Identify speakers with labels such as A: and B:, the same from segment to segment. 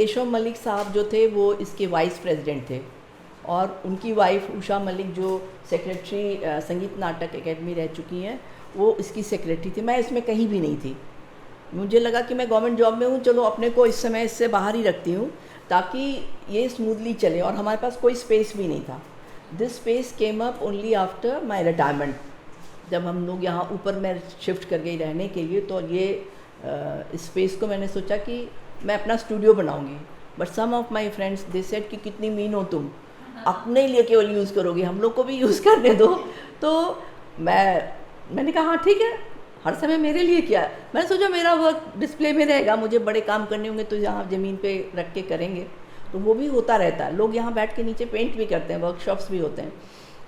A: केशव मलिक साहब जो थे वो इसके वाइस प्रेसिडेंट थे, और उनकी वाइफ उषा मलिक जो सेक्रेटरी संगीत नाटक एकेडमी रह चुकी हैं, वो इसकी सेक्रेटरी थी। मैं इसमें कहीं भी नहीं थी। मुझे लगा कि मैं गवर्नमेंट जॉब में हूँ, चलो अपने को इस समय इससे बाहर ही रखती हूँ ताकि ये स्मूथली चले, और हमारे पास कोई स्पेस भी नहीं था। This space came up only after my retirement. जब हम लोग यहाँ ऊपर मैं शिफ्ट कर गई रहने के लिए, तो ये स्पेस को मैंने सोचा कि मैं अपना स्टूडियो बनाऊँगी। But some of my friends they said कि कितनी मीन हो तुम, अपने लिए केवल यूज़ करोगे, हम लोग को भी यूज़ करने दो। तो मैंने कहा हाँ ठीक है, हर समय मेरे लिए क्या है। मैंने सोचा मेरा वर्क डिस्प्ले में रहेगा, मुझे बड़े काम करने होंगे तो यहाँ ज़मीन पे रख के करेंगे, तो वो भी होता रहता है। लोग यहाँ बैठ के नीचे पेंट भी करते हैं, वर्कशॉप्स भी होते हैं।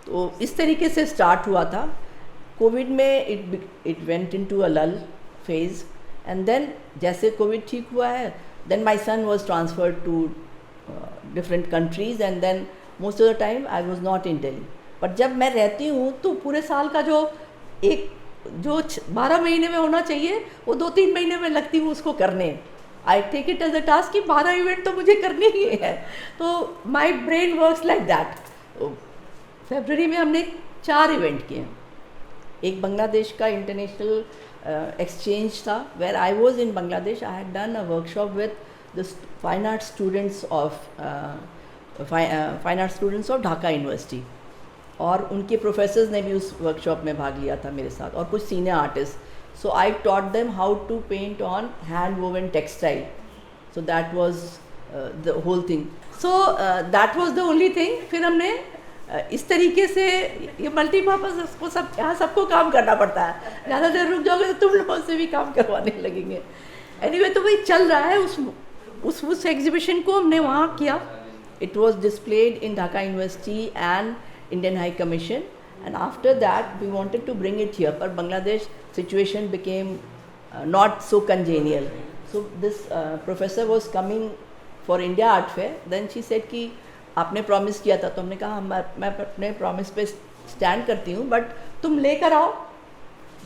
A: तो इस तरीके से स्टार्ट हुआ था। कोविड में it went into a lull phase, and then जैसे कोविड ठीक हुआ है, then my son was transferred to different countries, and then most of the time I was not in Delhi. But जब मैं रहती हूँ तो पूरे साल का जो 12 महीने में होना चाहिए, वो 2-3 महीने में लगती हूँ उसको करने। I take it as a task कि 12 इवेंट तो मुझे करने ही है। तो my brain works like that. फरवरी में हमने 4 इवेंट किए। एक बांग्लादेश का इंटरनेशनल एक्सचेंज था, where I was in Bangladesh. I had done a workshop with the fine art students of Dhaka university, और उनके प्रोफेसर्स ने भी उस वर्कशॉप में भाग लिया था मेरे साथ, और कुछ senior artist. So I taught them how to paint on hand woven textile. So that was the whole thing. So that was the only thing. फिर हमने इस तरीके से ये मल्टीपर्पज़, उसको सब यहाँ सबको काम करना पड़ता है। ज़्यादा देर रुक जाओगे तो तुम लोगों से भी काम करवाने लगेंगे। एनीवे तो वही चल रहा है। उस एग्जीबिशन को हमने वहाँ किया। It was displayed in Dhaka university and Indian High Commission, and after that we wanted to bring it here, but Bangladesh situation became not so congenial. So this professor was coming for India Art Fair. Then she said कि आपने promise किया था, तो हमने कहा मैं अपने promise पे स्टैंड करती हूँ, बट तुम लेकर आओ।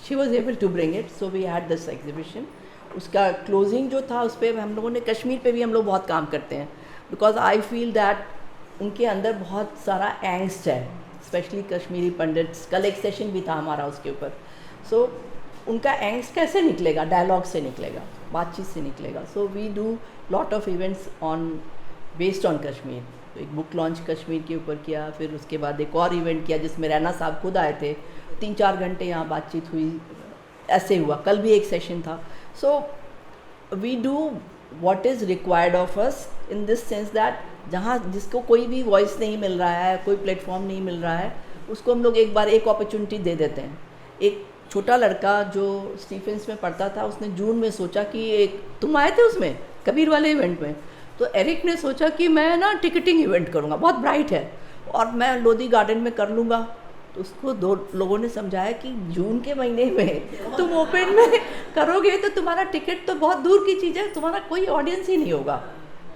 A: She was able to bring it, so we had this exhibition. उसका क्लोजिंग जो था उस पर हम लोगों ने, कश्मीर पे भी हम लोग बहुत काम करते हैं, बिकॉज आई फील दैट उनके अंदर बहुत सारा एंग्स्ट है, स्पेशली कश्मीरी पंडित्स। कल एक सेशन भी था हमारा उसके ऊपर। सो उनका एंग्स्ट कैसे निकलेगा? डायलॉग से निकलेगा, बातचीत से निकलेगा। So we do lot of events on based on Kashmir. तो एक बुक लॉन्च कश्मीर के ऊपर किया, फिर उसके बाद एक और इवेंट किया जिसमें रैना साहब खुद आए थे। 3-4 घंटे यहाँ बातचीत हुई, ऐसे हुआ। कल भी एक सेशन था। So we do what is required of us in this sense that जहाँ जिसको कोई भी वॉइस नहीं मिल रहा है, कोई प्लेटफॉर्म नहीं मिल रहा है, उसको हम लोग एक बार एक अपॉर्चुनिटी दे देते हैं। एक छोटा लड़का जो स्टीफेंस में पढ़ता था, उसने जून में सोचा कि एक तुम आए थे उसमें कबीर वाले इवेंट में, तो एरिक ने सोचा कि मैं ना टिकटिंग इवेंट करूँगा, बहुत ब्राइट है, और मैं लोधी गार्डन में कर लूँगा। तो उसको 2 लोगों ने समझाया कि जून के महीने में तुम ओपन में करोगे तो तुम्हारा टिकट तो बहुत दूर की चीज़ है, तुम्हारा कोई ऑडियंस ही नहीं होगा।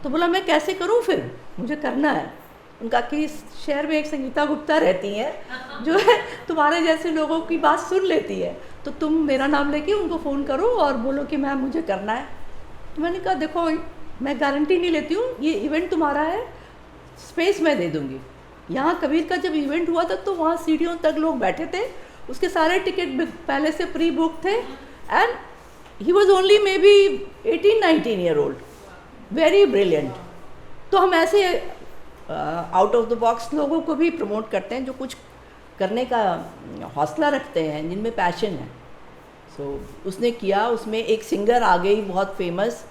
A: तो बोला मैं कैसे करूं, फिर मुझे करना है। उनका कि शहर में एक संगीता गुप्ता रहती हैं जो है तुम्हारे जैसे लोगों की बात सुन लेती है, तो तुम मेरा नाम लेके उनको फ़ोन करो और बोलो कि मैम मुझे करना है। तो मैंने कहा देखो मैं गारंटी नहीं लेती हूँ, ये इवेंट तुम्हारा है, स्पेस मैं दे दूँगी। यहाँ कबीर का जब इवेंट हुआ था तो वहाँ सीढ़ियों तक लोग बैठे थे, उसके सारे टिकट पहले से प्री बुक थे, and he was only may be 18-19 year old, very brilliant. तो हम ऐसे आउट ऑफ द बॉक्स लोगों को भी प्रमोट करते हैं जो कुछ करने का हौसला रखते हैं, जिनमें पैशन है। सो उसने किया। उसमें एक सिंगर आ गई बहुत फेमस,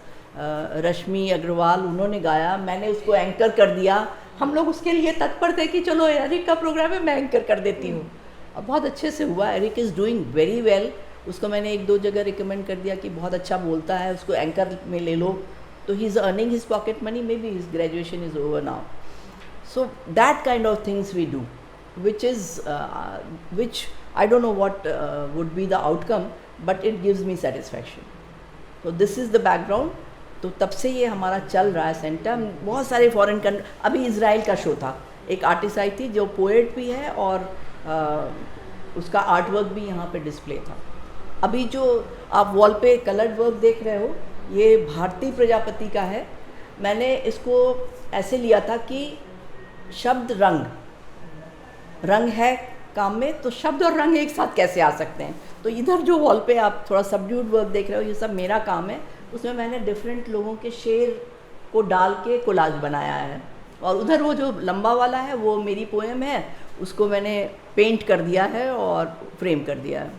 A: रश्मि अग्रवाल, उन्होंने गाया, मैंने उसको एंकर कर दिया। हम लोग उसके लिए तत्पर थे कि चलो एरिक का प्रोग्राम है, मैं एंकर कर देती हूँ। अब बहुत अच्छे से हुआ। Eric is doing very well. उसको मैंने 1-2 जगह रिकमेंड कर दिया कि बहुत अच्छा बोलता है, उसको एंकर में ले लो। तो he is earning his pocket money, maybe his graduation is over now. So that kind of things we do, which I don't know what would be the outcome, but it gives me satisfaction. So this is the background. तो तब से ये हमारा चल रहा है centre. बहुत सारे फॉरेन कंट्री, अभी इज़राइल का शो था, एक आर्टिस्ट आई थी जो पोएट भी है और उसका आर्ट वर्क भी यहाँ पे डिस्प्ले था। अभी जो आप वॉल पे कलर्ड वर्क देख रहे हो, ये भारती प्रजापति का है। मैंने इसको ऐसे लिया था कि शब्द रंग है काम में, तो शब्द और रंग एक साथ कैसे आ सकते हैं। तो इधर जो वॉल पे आप थोड़ा सबड्यूड वर्क देख रहे हो, ये सब मेरा काम है। उसमें मैंने डिफरेंट लोगों के शेर को डाल के कोलाज बनाया है। और उधर वो जो लंबा वाला है वो मेरी पोएम है, उसको मैंने पेंट कर दिया है और फ्रेम कर दिया है।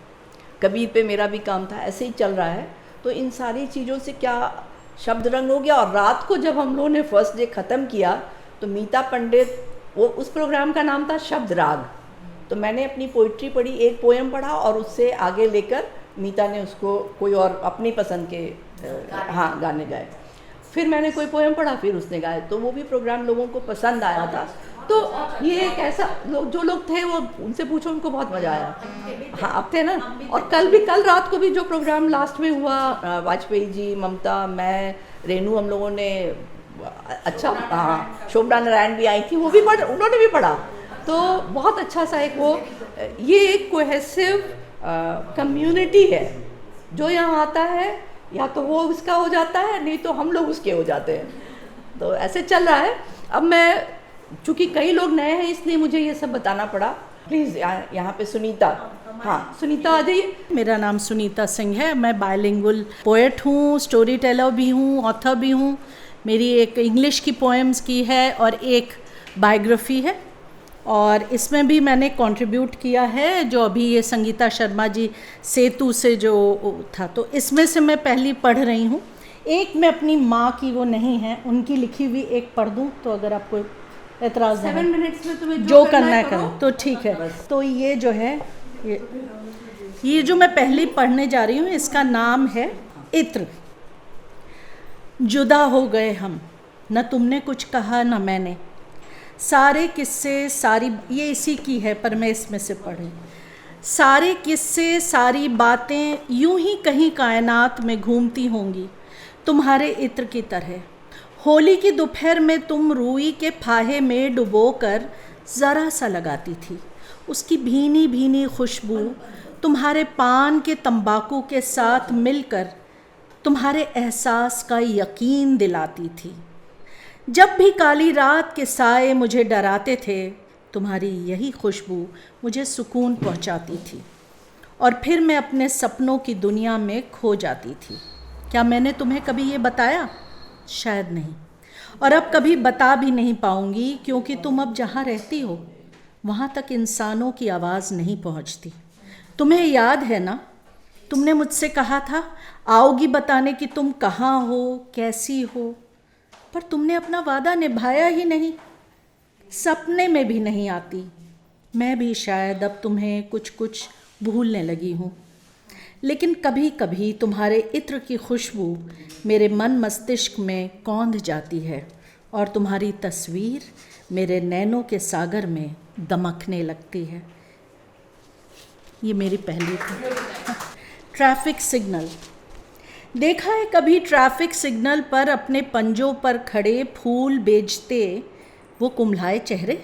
A: कबीर पे मेरा भी काम था, ऐसे ही चल रहा है। तो इन सारी चीज़ों से क्या शब्द रंग हो गया। और रात को जब हम लोगों ने फर्स्ट डे ख़त्म किया तो मीता पंडित, वो उस प्रोग्राम का नाम था शब्द राग, तो मैंने अपनी पोइट्री पढ़ी, एक पोएम पढ़ा और उससे आगे लेकर मीता ने उसको कोई और अपनी पसंद के गाने गाए। फिर मैंने कोई पोएम पढ़ा, फिर उसने गाया, तो वो भी प्रोग्राम लोगों को पसंद आया था। तो ये एक ऐसा जो लोग थे वो उनसे पूछो, उनको बहुत मज़ा आया। हाँ, अब थे ना। और कल रात को भी जो प्रोग्राम लास्ट में हुआ, वाजपेयी जी, ममता, मैं, रेनू, हम लोगों ने अच्छा, हाँ, शोभना नारायण भी आई थी, वो भी उन्होंने भी पढ़ा। तो बहुत अच्छा सा एक वो, ये एक कोहेसिव कम्युनिटी है जो यहाँ आता है, या तो वो उसका हो जाता है, नहीं तो हम लोग उसके हो जाते हैं। तो ऐसे चल रहा है। अब मैं, चूँकि कई लोग नए हैं इसलिए मुझे ये सब बताना पड़ा। प्लीज़ यहाँ पे सुनीता, हाँ सुनीता आ जाइए।
B: मेरा नाम सुनीता सिंह है। मैं बायलिंगुअल पोएट हूँ, स्टोरी टेलर भी हूँ, ऑथर भी हूँ। मेरी एक इंग्लिश की पोएम्स की है और एक बायोग्राफी है, और इसमें भी मैंने कंट्रीब्यूट किया है जो अभी ये संगीता शर्मा जी सेतु से जो था, तो इसमें से मैं पहली पढ़ रही हूँ। एक मैं अपनी माँ की, वो नहीं है, उनकी लिखी हुई एक पढ़ दूँ, तो अगर आपको एतराज़ है
A: 7 मिनट्स में तुम्हें
B: जो करना है करो, तो ठीक है। तो ये जो है, ये जो मैं पहली पढ़ने जा रही हूँ, इसका नाम है इत्र। जुदा हो गए हम, न तुमने कुछ कहा न मैंने, सारे किस्से सारी, ये इसी की है पर मैं इसमें से पढ़ी। सारे किस्से सारी बातें यूं ही कहीं कायनात में घूमती होंगी तुम्हारे इत्र की तरह। होली की दोपहर में तुम रूई के फाहे में डुबोकर ज़रा सा लगाती थी, उसकी भीनी भीनी खुशबू तुम्हारे पान के तंबाकू के साथ मिलकर तुम्हारे एहसास का यकीन दिलाती थी। जब भी काली रात के साए मुझे डराते थे, तुम्हारी यही खुशबू मुझे सुकून पहुंचाती थी, और फिर मैं अपने सपनों की दुनिया में खो जाती थी। क्या मैंने तुम्हें कभी ये बताया? शायद नहीं, और अब कभी बता भी नहीं पाऊंगी, क्योंकि तुम अब जहाँ रहती हो वहाँ तक इंसानों की आवाज़ नहीं पहुँचती। तुम्हें याद है ना, तुमने मुझसे कहा था आओगी बताने कि तुम कहाँ हो, कैसी हो, पर तुमने अपना वादा निभाया ही नहीं, सपने में भी नहीं आती। मैं भी शायद अब तुम्हें कुछ कुछ भूलने लगी हूँ, लेकिन कभी कभी तुम्हारे इत्र की खुशबू मेरे मन मस्तिष्क में कौंध जाती है, और तुम्हारी तस्वीर मेरे नैनों के सागर में दमकने लगती है। ये मेरी पहली थी। Traffic signal. देखा है कभी ट्रैफिक सिग्नल पर अपने पंजों पर खड़े फूल बेचते वो कुम्हलाए चेहरे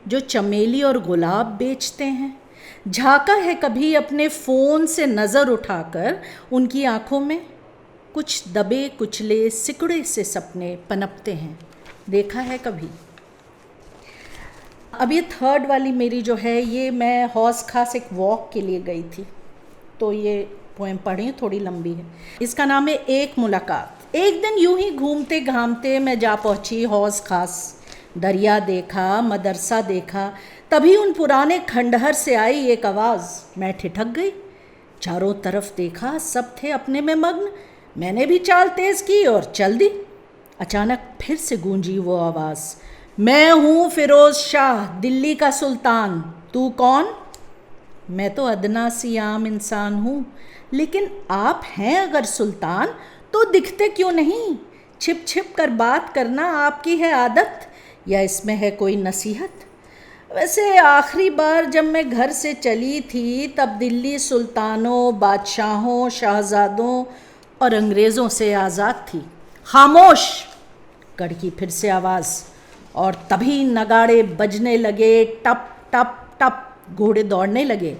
B: जो चमेली और गुलाब बेचते हैं? झांका है कभी अपने फ़ोन से नज़र उठाकर उनकी आँखों में? कुछ दबे कुचले सिकुड़े से सपने पनपते हैं, देखा है कभी? अब ये थर्ड वाली मेरी जो है, ये मैं हौस खास एक वॉक के लिए गई थी, तो ये पोएम पढ़ी, थोड़ी लंबी है। इसका नाम है एक मुलाकात। एक दिन यूं ही घूमते घामते मैं जा पहुंची हौस खास। दरिया देखा, मदरसा देखा, तभी उन पुराने खंडहर से आई एक आवाज़। मैं ठिठक गई, चारों तरफ देखा, सब थे अपने में मग्न। मैंने भी चाल तेज़ की और चल दी। अचानक फिर से गूंजी वो आवाज़, मैं हूँ फिरोज़ शाह, दिल्ली का सुल्तान। तू कौन? मैं तो अदना सी आम इंसान हूँ, लेकिन आप हैं अगर सुल्तान तो दिखते क्यों नहीं? छिप छिप कर बात करना आपकी है आदत, या इसमें है कोई नसीहत? वैसे आखिरी बार जब मैं घर से चली थी तब दिल्ली सुल्तानों, बादशाहों, शहजादों और अंग्रेज़ों से आज़ाद थी। खामोश! कड़की फिर से आवाज़, और तभी नगाड़े बजने लगे। टप टप टप घोड़े दौड़ने लगे,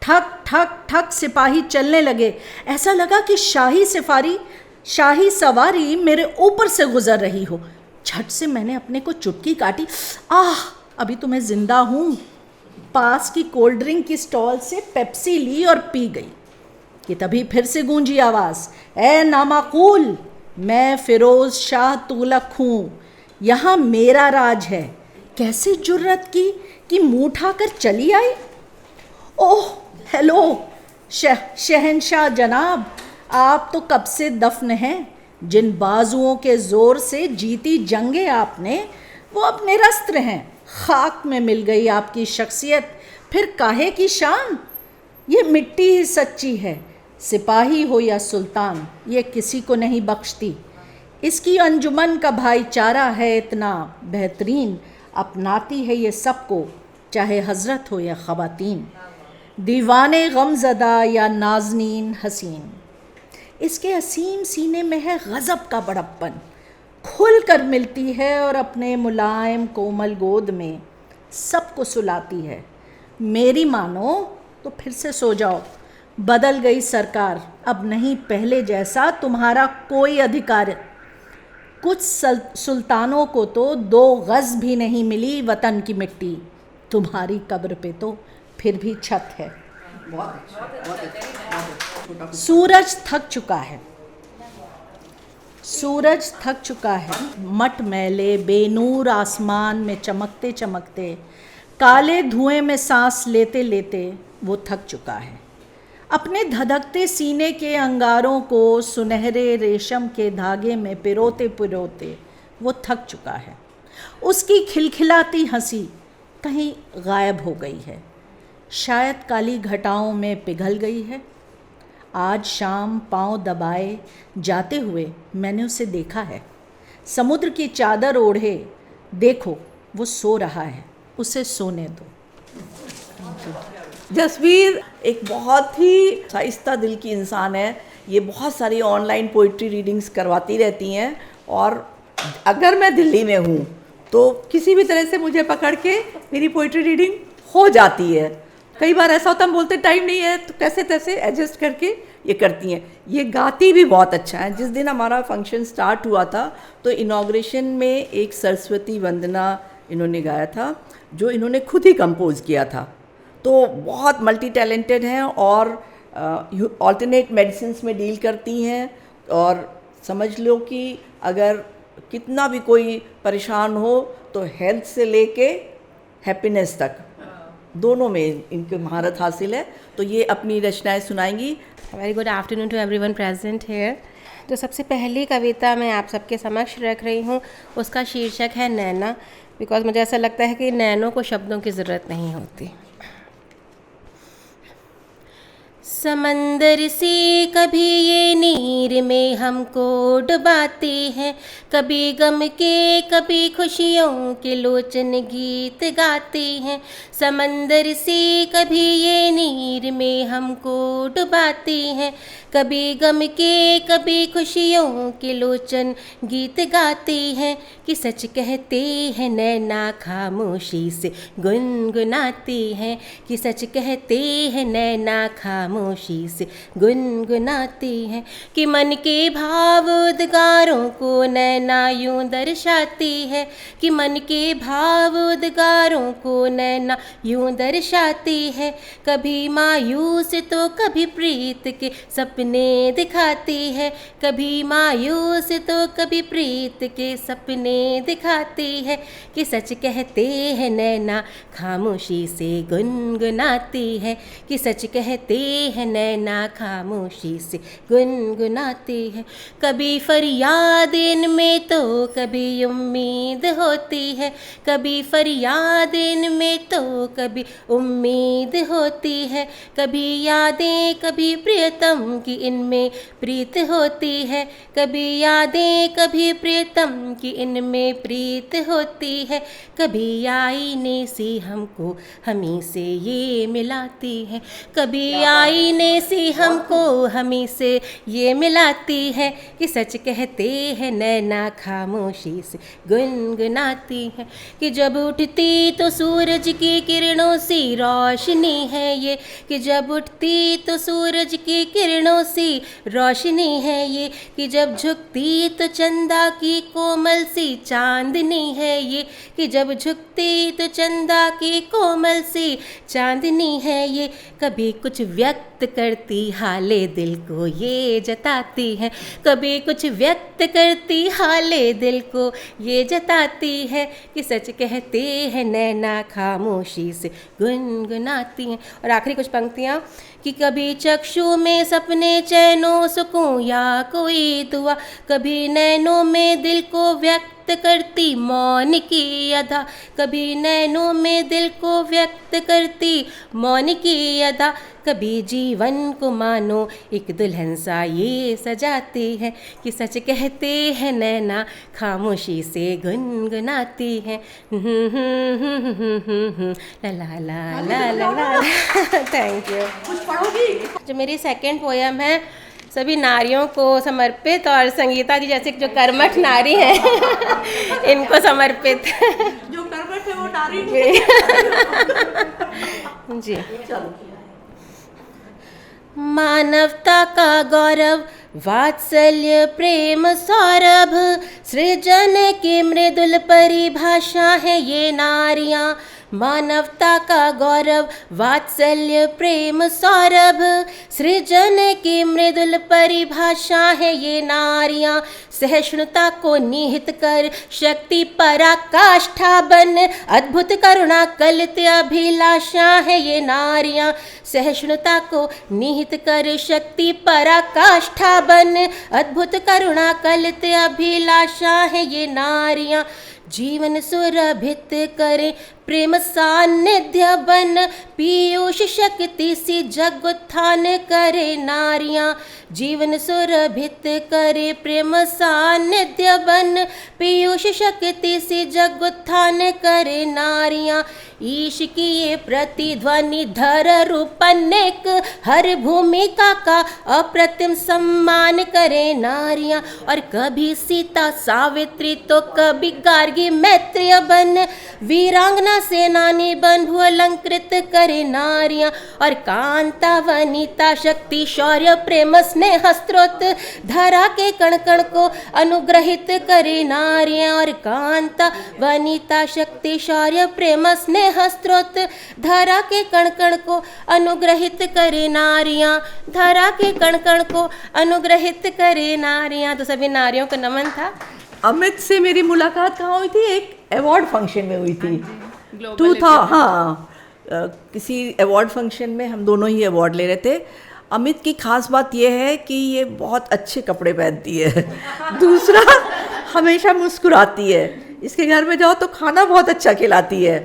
B: ठक ठक ठक सिपाही चलने लगे। ऐसा लगा कि शाही सफारी शाही सवारी मेरे ऊपर से गुजर रही हो। झट से मैंने अपने को चुटकी काटी, आह अभी तो मैं जिंदा हूँ। पास की कोल्ड ड्रिंक की स्टॉल से पेप्सी ली और पी गई कि तभी फिर से गूंजी आवाज़, ए नामाकूल, मैं फिरोज शाह तुगलक हूँ, यहाँ मेरा राज है। कैसे जुर्रत की कि मुँह उठाकर चली आई। ओह हेलो शहंशाह जनाब, आप तो कब से दफन हैं। जिन बाजुओं के ज़ोर से जीती जंगे आपने वो अब निरस्त्र हैं। खाक में मिल गई आपकी शख्सियत, फिर काहे की शान। ये मिट्टी ही सच्ची है, सिपाही हो या सुल्तान, ये किसी को नहीं बख्शती। इसकी अंजुमन का भाईचारा है इतना बेहतरीन, अपनाती है ये सबको, चाहे हजरत हो या ख़वातीन, दीवाने गमज़दा या नाज़नीन हसीन। इसके असीम सीने में है गज़ब का बड़प्पन, खुल कर मिलती है और अपने मुलायम कोमल गोद में सबको सुलाती है। मेरी मानो तो फिर से सो जाओ, बदल गई सरकार, अब नहीं पहले जैसा तुम्हारा कोई अधिकार। कुछ सुल्तानों को तो 2 गज़ भी नहीं मिली वतन की मिट्टी, तुम्हारी कब्र पे तो फिर भी छत है। सूरज थक चुका है, सूरज थक चुका है, मट मैले बेनूर आसमान में चमकते चमकते, काले धुएं में सांस लेते लेते वो थक चुका है। अपने धधकते सीने के अंगारों को सुनहरे रेशम के धागे में पिरोते पिरोते वो थक चुका है। उसकी खिलखिलाती हंसी कहीं गायब हो गई है, शायद काली घटाओं में पिघल गई है। आज शाम पांव दबाए जाते हुए मैंने उसे देखा है, समुद्र की चादर ओढ़े। देखो वो सो रहा है, उसे सोने दो।
A: जसवीर एक बहुत ही शाइस्ता दिल की इंसान है। ये बहुत सारी ऑनलाइन पोइट्री रीडिंग्स करवाती रहती हैं और अगर मैं दिल्ली में हूँ तो किसी भी तरह से मुझे पकड़ के मेरी पोइट्री रीडिंग हो जाती है। कई बार ऐसा होता है, हम बोलते टाइम नहीं है, तो कैसे तैसे एडजस्ट करके ये करती हैं। ये गाती भी बहुत अच्छा है। जिस दिन हमारा फंक्शन स्टार्ट हुआ था तो इनॉग्रेशन में एक सरस्वती वंदना इन्होंने गाया था, जो इन्होंने खुद ही कंपोज किया था। तो बहुत मल्टी टैलेंटेड हैं और ऑल्टरनेट मेडिसिन्स में डील करती हैं। और समझ लो कि अगर कितना भी कोई परेशान हो तो हेल्थ से लेके हैप्पीनेस तक दोनों में इनकी महारत हासिल है। तो ये अपनी रचनाएं सुनाएंगी।
C: Very good afternoon to everyone present here. तो सबसे पहली कविता मैं आप सबके समक्ष रख रही हूँ, उसका शीर्षक है नैना, बिकॉज मुझे ऐसा लगता है कि नैनों को शब्दों की ज़रूरत नहीं होती। समंदर से कभी ये नीर में हमको डुबाती हैं, कभी गम के कभी खुशियों के लोचन गीत गाती हैं। समंदर से कभी ये नीर में हमको डुबाती हैं, कभी गम के कभी खुशियों के लोचन गीत गाती हैं। कि सच कहते हैं नैना खामोशी से गुनगुनाती हैं, कि सच कहते हैं नैना खामोशी से गुनगुनाती हैं। कि मन के भाव उद्गारों को नैना यूं दर्शाती है, कि मन के भाव उद्गारों को नैना यूं दर्शाती है। कभी मायूस तो कभी प्रीत के सपने दिखाती है, कभी मायूस तो कभी प्रीत के सपने दिखाती है। कि सच कहते हैं नैना खामोशी से गुनगुनाती है, कि सच कहते हैं नैना खामोशी से गुनगुनाती है। कभी फरियाद इनमें तो कभी उम्मीद होती है, कभी फरियाद इनमें तो कभी उम्मीद होती है। कभी यादें कभी प्रियतम की इनमें प्रीत होती है, कभी यादें कभी प्रियतम की इनमें प्रीत होती है। कभी आईने से हमको हमी से ये मिलाती है, कभी आईने से हमको हमी से ये मिलाती है कि सच कहते हैं नैना खामोशी से गुनगुनाती है कि जब उठती तो सूरज की किरणों से रोशनी है ये, कि जब उठती तो सूरज की किरणों से रोशनी है ये, कि जब झुकती तो चंदा की कोमल सी चांदनी है ये, कि जब झुकती तो चंदा की कोमल सी चांदनी है ये। कभी कुछ व्यक्त करती हाले दिल को ये जताती है, कभी कुछ व्यक्त करती हाले दिल को ये जताती है कि सच कहते हैं नैना खामोशी से गुनगुनाती हैं। और आखिरी कुछ पंक्तियाँ कि कभी चक्षु में सपने चैनो सुकून या कोई दुआ, कभी नैनों में दिल को व्यक्त करती मौन की अदा, कभी नैनों में दिल को व्यक्त करती मौन की अदा, कभी जीवन को मानो एक दुल्हन सा ये सजाती है कि सच कहते हैं नैना खामोशी से गुनगुनाती है। ला ला ला ला ला ला। Thank you.
A: कुछ पढ़ोगी?
C: जो मेरी सेकंड पोयम है सभी नारियों को समर्पित, और संगीता जी जैसे जो कर्मठ नारी हैं इनको समर्पित।
A: जो कर्मठ है वो नारी
C: जी।
A: चलो।
C: मानवता का गौरव वात्सल्य प्रेम सौरभ, सृजन की मृदुल परिभाषा है ये नारियां। मानवता का गौरव वात्सल्य प्रेम सौरभ, सृजन की मृदुल परिभाषा है ये नारियां। सहिष्णुता को निहित कर शक्ति पराकाष्ठा बन, अद्भुत करुणा कलित अभिलाषा है ये नारियां। सहिष्णुता को निहित कर शक्ति पराकाष्ठा बन, अद्भुत करुणा कलित अभिलाषा है ये नारियां। जीवन सुरभित करे प्रेम सानिध्य बन, पीयूष शक्ति सी जग उत्थान करे नारियां। जीवन सुरभित करे प्रेम सानिध्य बन, पीयूष शक्ति सी जग उत्थान करे नारियां। ईश की ये प्रतिध्वनि धर रूप अनेक, हर भूमिका का अप्रतिम सम्मान करे नारियां। और कभी सीता सावित्री तो कभी गार्गी मैत्रेय बन, वीरांगना सेनानी बन भू अलंकृत करे नारियां। और कांता वनिता शक्ति शौर्य प्रेम स्नेह स्त्रोत, धरा के कण कण को अनुग्रहित करे नारियां। और कांता वनिता शक्ति शौर्य प्रेम स्नेह स्त्रोत, धरा के कण कण को अनुग्रहित करे नारियां। धरा के कण कण को अनुग्रहित करे नारियां। तो सभी नारियों को नमन था।
A: अमित से मेरी मुलाकात कहाँ हुई थी? एक अवार्ड फंक्शन में हुई थी। किसी अवार्ड फंक्शन में हम दोनों ही अवार्ड ले रहे थे। अमित की खास बात यह है कि ये बहुत अच्छे कपड़े पहनती है। दूसरा, हमेशा मुस्कुराती है। इसके घर में जाओ तो खाना बहुत अच्छा खिलाती है।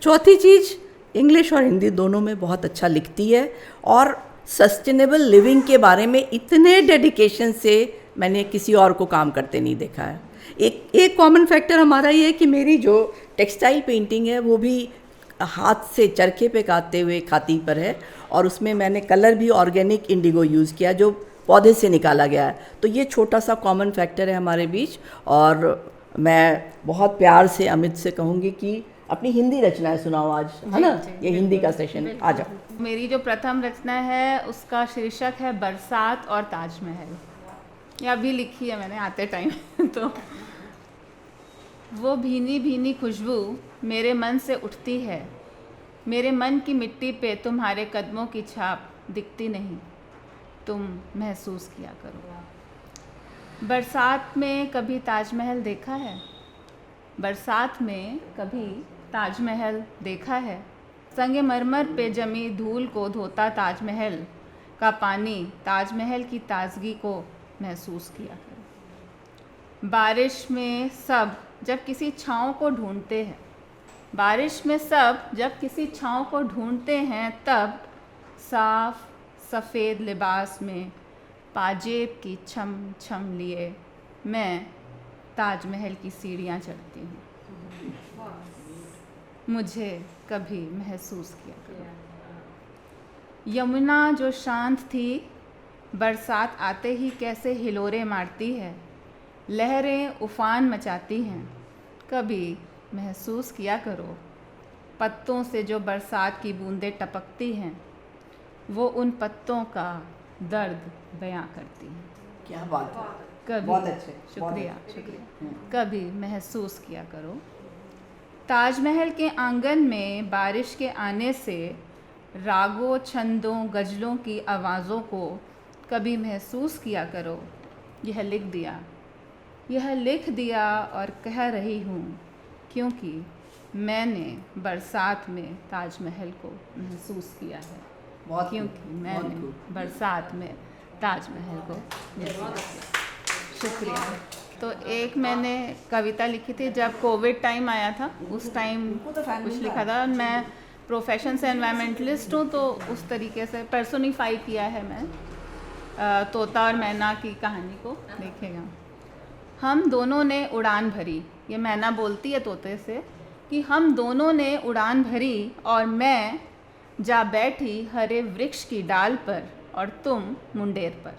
A: चौथी चीज़, इंग्लिश और हिंदी दोनों में बहुत अच्छा लिखती है। और सस्टेनेबल लिविंग के बारे में इतने डेडिकेशन से मैंने किसी और को काम करते नहीं देखा है। एक कॉमन फैक्टर हमारा ये है कि मेरी जो टेक्सटाइल पेंटिंग है वो भी हाथ से चरखे पे काटते हुए खाती पर है, और उसमें मैंने कलर भी ऑर्गेनिक इंडिगो यूज़ किया जो पौधे से निकाला गया है। तो ये छोटा सा कॉमन फैक्टर है हमारे बीच। और मैं बहुत प्यार से अमित से कहूँगी कि अपनी हिंदी रचनाएं सुनाओ आज, है ना? ये हिंदी का सेशन, आ जाओ।
D: मेरी जो प्रथम रचना है उसका शीर्षक है बरसात और ताजमहल। ये अभी लिखी है मैंने आते टाइम। तो वो भीनी भीनी खुशबू मेरे मन से उठती है, मेरे मन की मिट्टी पे तुम्हारे कदमों की छाप दिखती नहीं, तुम महसूस किया करो। बरसात में कभी ताजमहल देखा है? बरसात में कभी ताजमहल देखा है? संगमरमर पे जमी धूल को धोता ताजमहल का पानी ताजमहल की ताजगी को महसूस किया करो। बारिश में सब जब किसी छाँव को ढूंढते हैं, बारिश में सब जब किसी छाँव को ढूंढते हैं, तब साफ सफ़ेद लिबास में पाजेब की छम छम लिए मैं ताजमहल की सीढ़ियाँ चढ़ती हूँ। मुझे कभी महसूस किया करो। यमुना जो शांत थी, बरसात आते ही कैसे हिलोरे मारती है, लहरें उफान मचाती हैं। कभी महसूस किया करो, पत्तों से जो बरसात की बूंदें टपकती हैं, वो उन पत्तों का दर्द बयां करती हैं।
A: क्या बात है,
D: कभी
A: बहुत अच्छे,
D: शुक्रिया
A: बहुत अच्छे।
D: शुक्रिया। कभी महसूस किया करो, ताजमहल के आंगन में बारिश के आने से रागों, छंदों, गज़लों की आवाज़ों को कभी महसूस किया करो। यह लिख दिया और कह रही हूँ, क्योंकि मैंने बरसात में ताजमहल को महसूस किया है।
A: बहुत
D: क्योंकि
A: खूब,
D: मैंने
A: बहुत खूब।
D: बरसात में ताजमहल को महसूस किया। शुक्रिया। तो एक मैंने कविता लिखी थी जब कोविड टाइम आया था, उस टाइम
A: उनको तो फैन
D: कुछ
A: मिल
D: लिखा था। मैं प्रोफेशन से एनवायरमेंटलिस्ट हूँ, तो उस तरीके से पर्सोनिफाई किया है मैं तोता और मैना की कहानी को। देखिएगा, हम दोनों ने उड़ान भरी, ये मैना बोलती है तोते से कि हम दोनों ने उड़ान भरी और मैं जा बैठी हरे वृक्ष की डाल पर और तुम मुंडेर पर।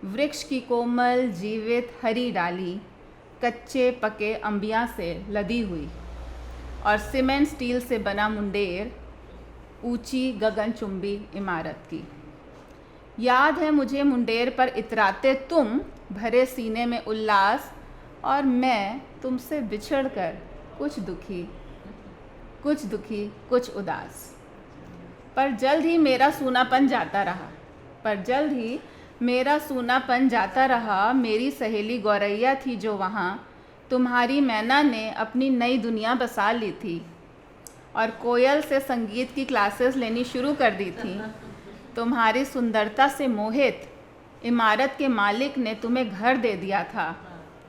D: वृक्ष की कोमल जीवित हरी डाली कच्चे पके अंबिया से लदी हुई और सीमेंट स्टील से बना मुंडेर ऊंची गगनचुंबी इमारत की। याद है मुझे मुंडेर पर इतराते तुम, भरे सीने में उल्लास, और मैं तुमसे बिछड़कर कुछ दुखी कुछ उदास। पर जल्द ही मेरा सूनापन जाता रहा। मेरी सहेली गौरैया थी जो वहाँ, तुम्हारी मैना ने अपनी नई दुनिया बसा ली थी और कोयल से संगीत की क्लासेस लेनी शुरू कर दी थी। तुम्हारी सुंदरता से मोहित इमारत के मालिक ने तुम्हें घर दे दिया था,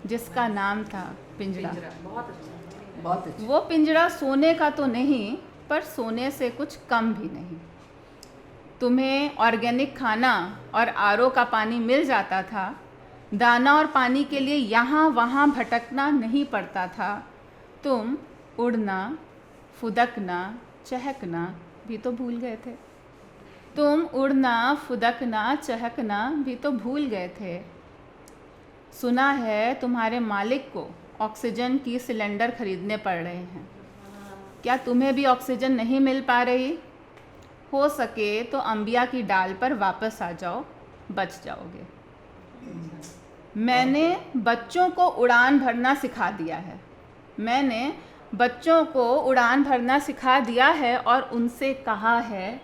D: जिसका नाम था पिंजरा।
A: बहुत अच्छे।
D: वो पिंजरा सोने का तो नहीं, पर सोने से कुछ कम भी नहीं। तुम्हें ऑर्गेनिक खाना और आरओ का पानी मिल जाता था। दाना और पानी के लिए यहाँ वहाँ भटकना नहीं पड़ता था। तुम उड़ना, फुदकना, चहकना भी तो भूल गए थे। सुना है तुम्हारे मालिक को ऑक्सीजन की सिलेंडर खरीदने पड़ रहे हैं। क्या तुम्हें भी ऑक्सीजन नहीं मिल पा रही? हो सके तो अंबिया की डाल पर वापस आ जाओ, बच जाओगे। मैंने बच्चों को उड़ान भरना सिखा दिया है और उनसे कहा है,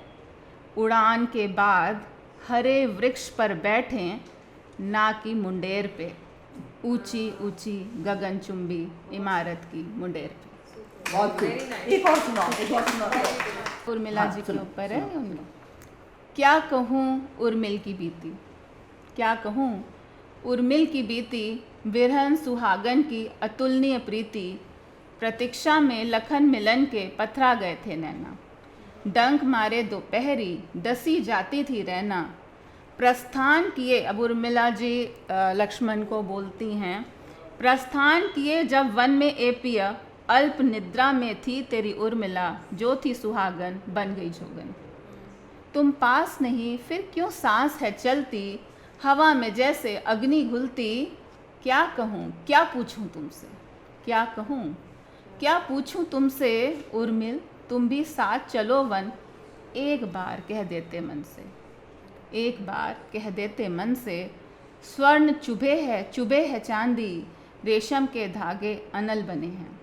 D: उड़ान के बाद हरे वृक्ष पर बैठें, ना कि मुंडेर पे, ऊंची ऊंची गगनचुंबी इमारत की मुंडेर पे।
A: बहुत खूब। एक और सुनाओ।
D: उर्मिला
A: हाँ,
D: जी के
A: सुनो,
D: ऊपर है।
A: सुनो।
D: क्या कहूँ उर्मिल की बीती, बिरहन सुहागन की अतुलनीय प्रीति। प्रतीक्षा में लखन मिलन के पथरा गए थे नैना। डंक मारे दोपहरी डसी जाती थी रैना। प्रस्थान किए, अब उर्मिला जी लक्ष्मण को बोलती हैं, प्रस्थान किए जब वन में एपिय, अल्प निद्रा में थी तेरी उर्मिला, जो थी सुहागन बन गई जोगन। तुम पास नहीं फिर क्यों सांस है चलती, हवा में जैसे अग्नि घुलती। क्या कहूँ क्या पूछूं तुमसे उर्मिल, तुम भी साथ चलो वन। एक बार कह देते मन से, स्वर्ण चुभे है चांदी, रेशम के धागे अनल बने हैं।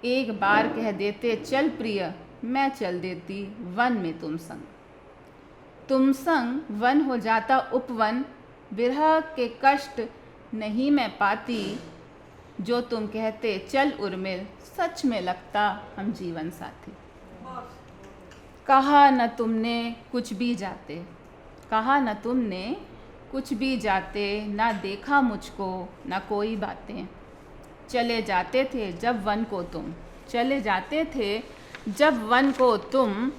D: एक बार कह देते चल प्रिय, मैं चल देती वन में तुम संग वन हो जाता उपवन। विरह के कष्ट नहीं मैं पाती, जो तुम कहते चल उर्मिल, सच में लगता हम जीवन साथी। कहा न तुमने कुछ भी जाते, ना देखा मुझको ना कोई बातें। चले जाते थे जब वन को तुम,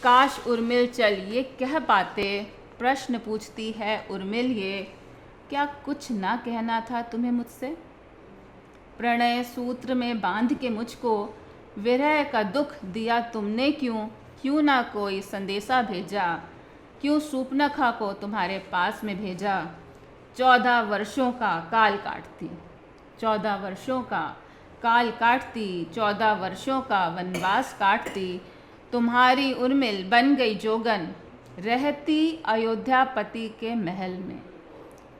D: काश उर्मिल चल ये कह पाते। प्रश्न पूछती है उर्मिल ये, क्या कुछ ना कहना था तुम्हें मुझसे? प्रणय सूत्र में बांध के मुझको, विरह का दुख दिया तुमने क्यों? क्यों ना कोई संदेशा भेजा, क्यों सूपनखा को तुम्हारे पास में भेजा। 14 वर्षों का काल काटती, 14 वर्षों का काल काटती, 14 वर्षों का वनवास काटती। तुम्हारी उर्मिल बन गई जोगन, रहती अयोध्यापति के महल में,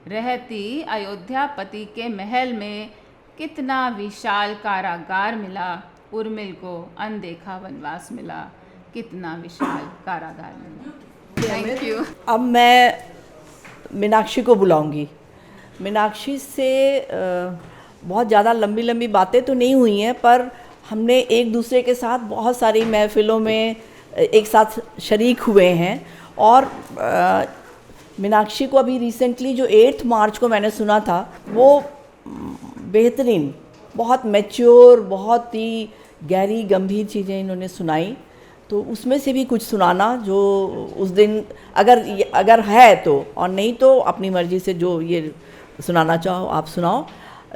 D: रहती अयोध्यापति के महल में। कितना विशाल कारागार मिला, उर्मिल को अनदेखा वनवास मिला। कितना विशाल कारागार मिला। Thank you.
A: अब मैं मीनाक्षी को बुलाऊंगी। मीनाक्षी से बहुत ज़्यादा लंबी लंबी बातें तो नहीं हुई हैं, पर हमने एक दूसरे के साथ बहुत सारी महफ़िलों में एक साथ शरीक हुए हैं। और मीनाक्षी को अभी रिसेंटली जो 8 मार्च को मैंने सुना था, वो बेहतरीन, बहुत मैच्योर, बहुत ही गहरी गंभीर चीज़ें इन्होंने सुनाई। तो उसमें से भी कुछ सुनाना जो उस दिन अगर है तो, और नहीं तो अपनी मर्ज़ी से जो ये सुनाना चाहो आप सुनाओ।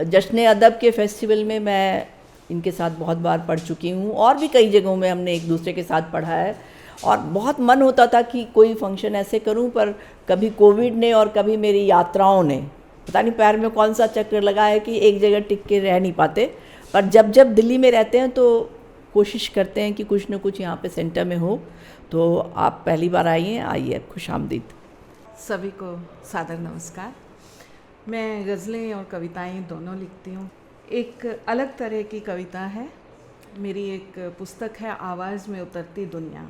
A: जश्न अदब के फेस्टिवल में मैं इनके साथ बहुत बार पढ़ चुकी हूँ, और भी कई जगहों में हमने एक दूसरे के साथ पढ़ा है। और बहुत मन होता था कि कोई फंक्शन ऐसे करूं, पर कभी कोविड ने और कभी मेरी यात्राओं ने, पता नहीं पैर में कौन सा चक्कर लगा है कि एक जगह टिक के रह नहीं पाते। पर जब जब दिल्ली में रहते हैं तो कोशिश करते हैं कि कुछ न कुछ यहाँ पे सेंटर में हो। तो आप पहली बार आइए, खुश आमदीद।
E: सभी को सादर नमस्कार। मैं गज़लें और कविताएं दोनों लिखती हूँ। एक अलग तरह की कविता है मेरी, एक पुस्तक है आवाज़ में उतरती दुनिया,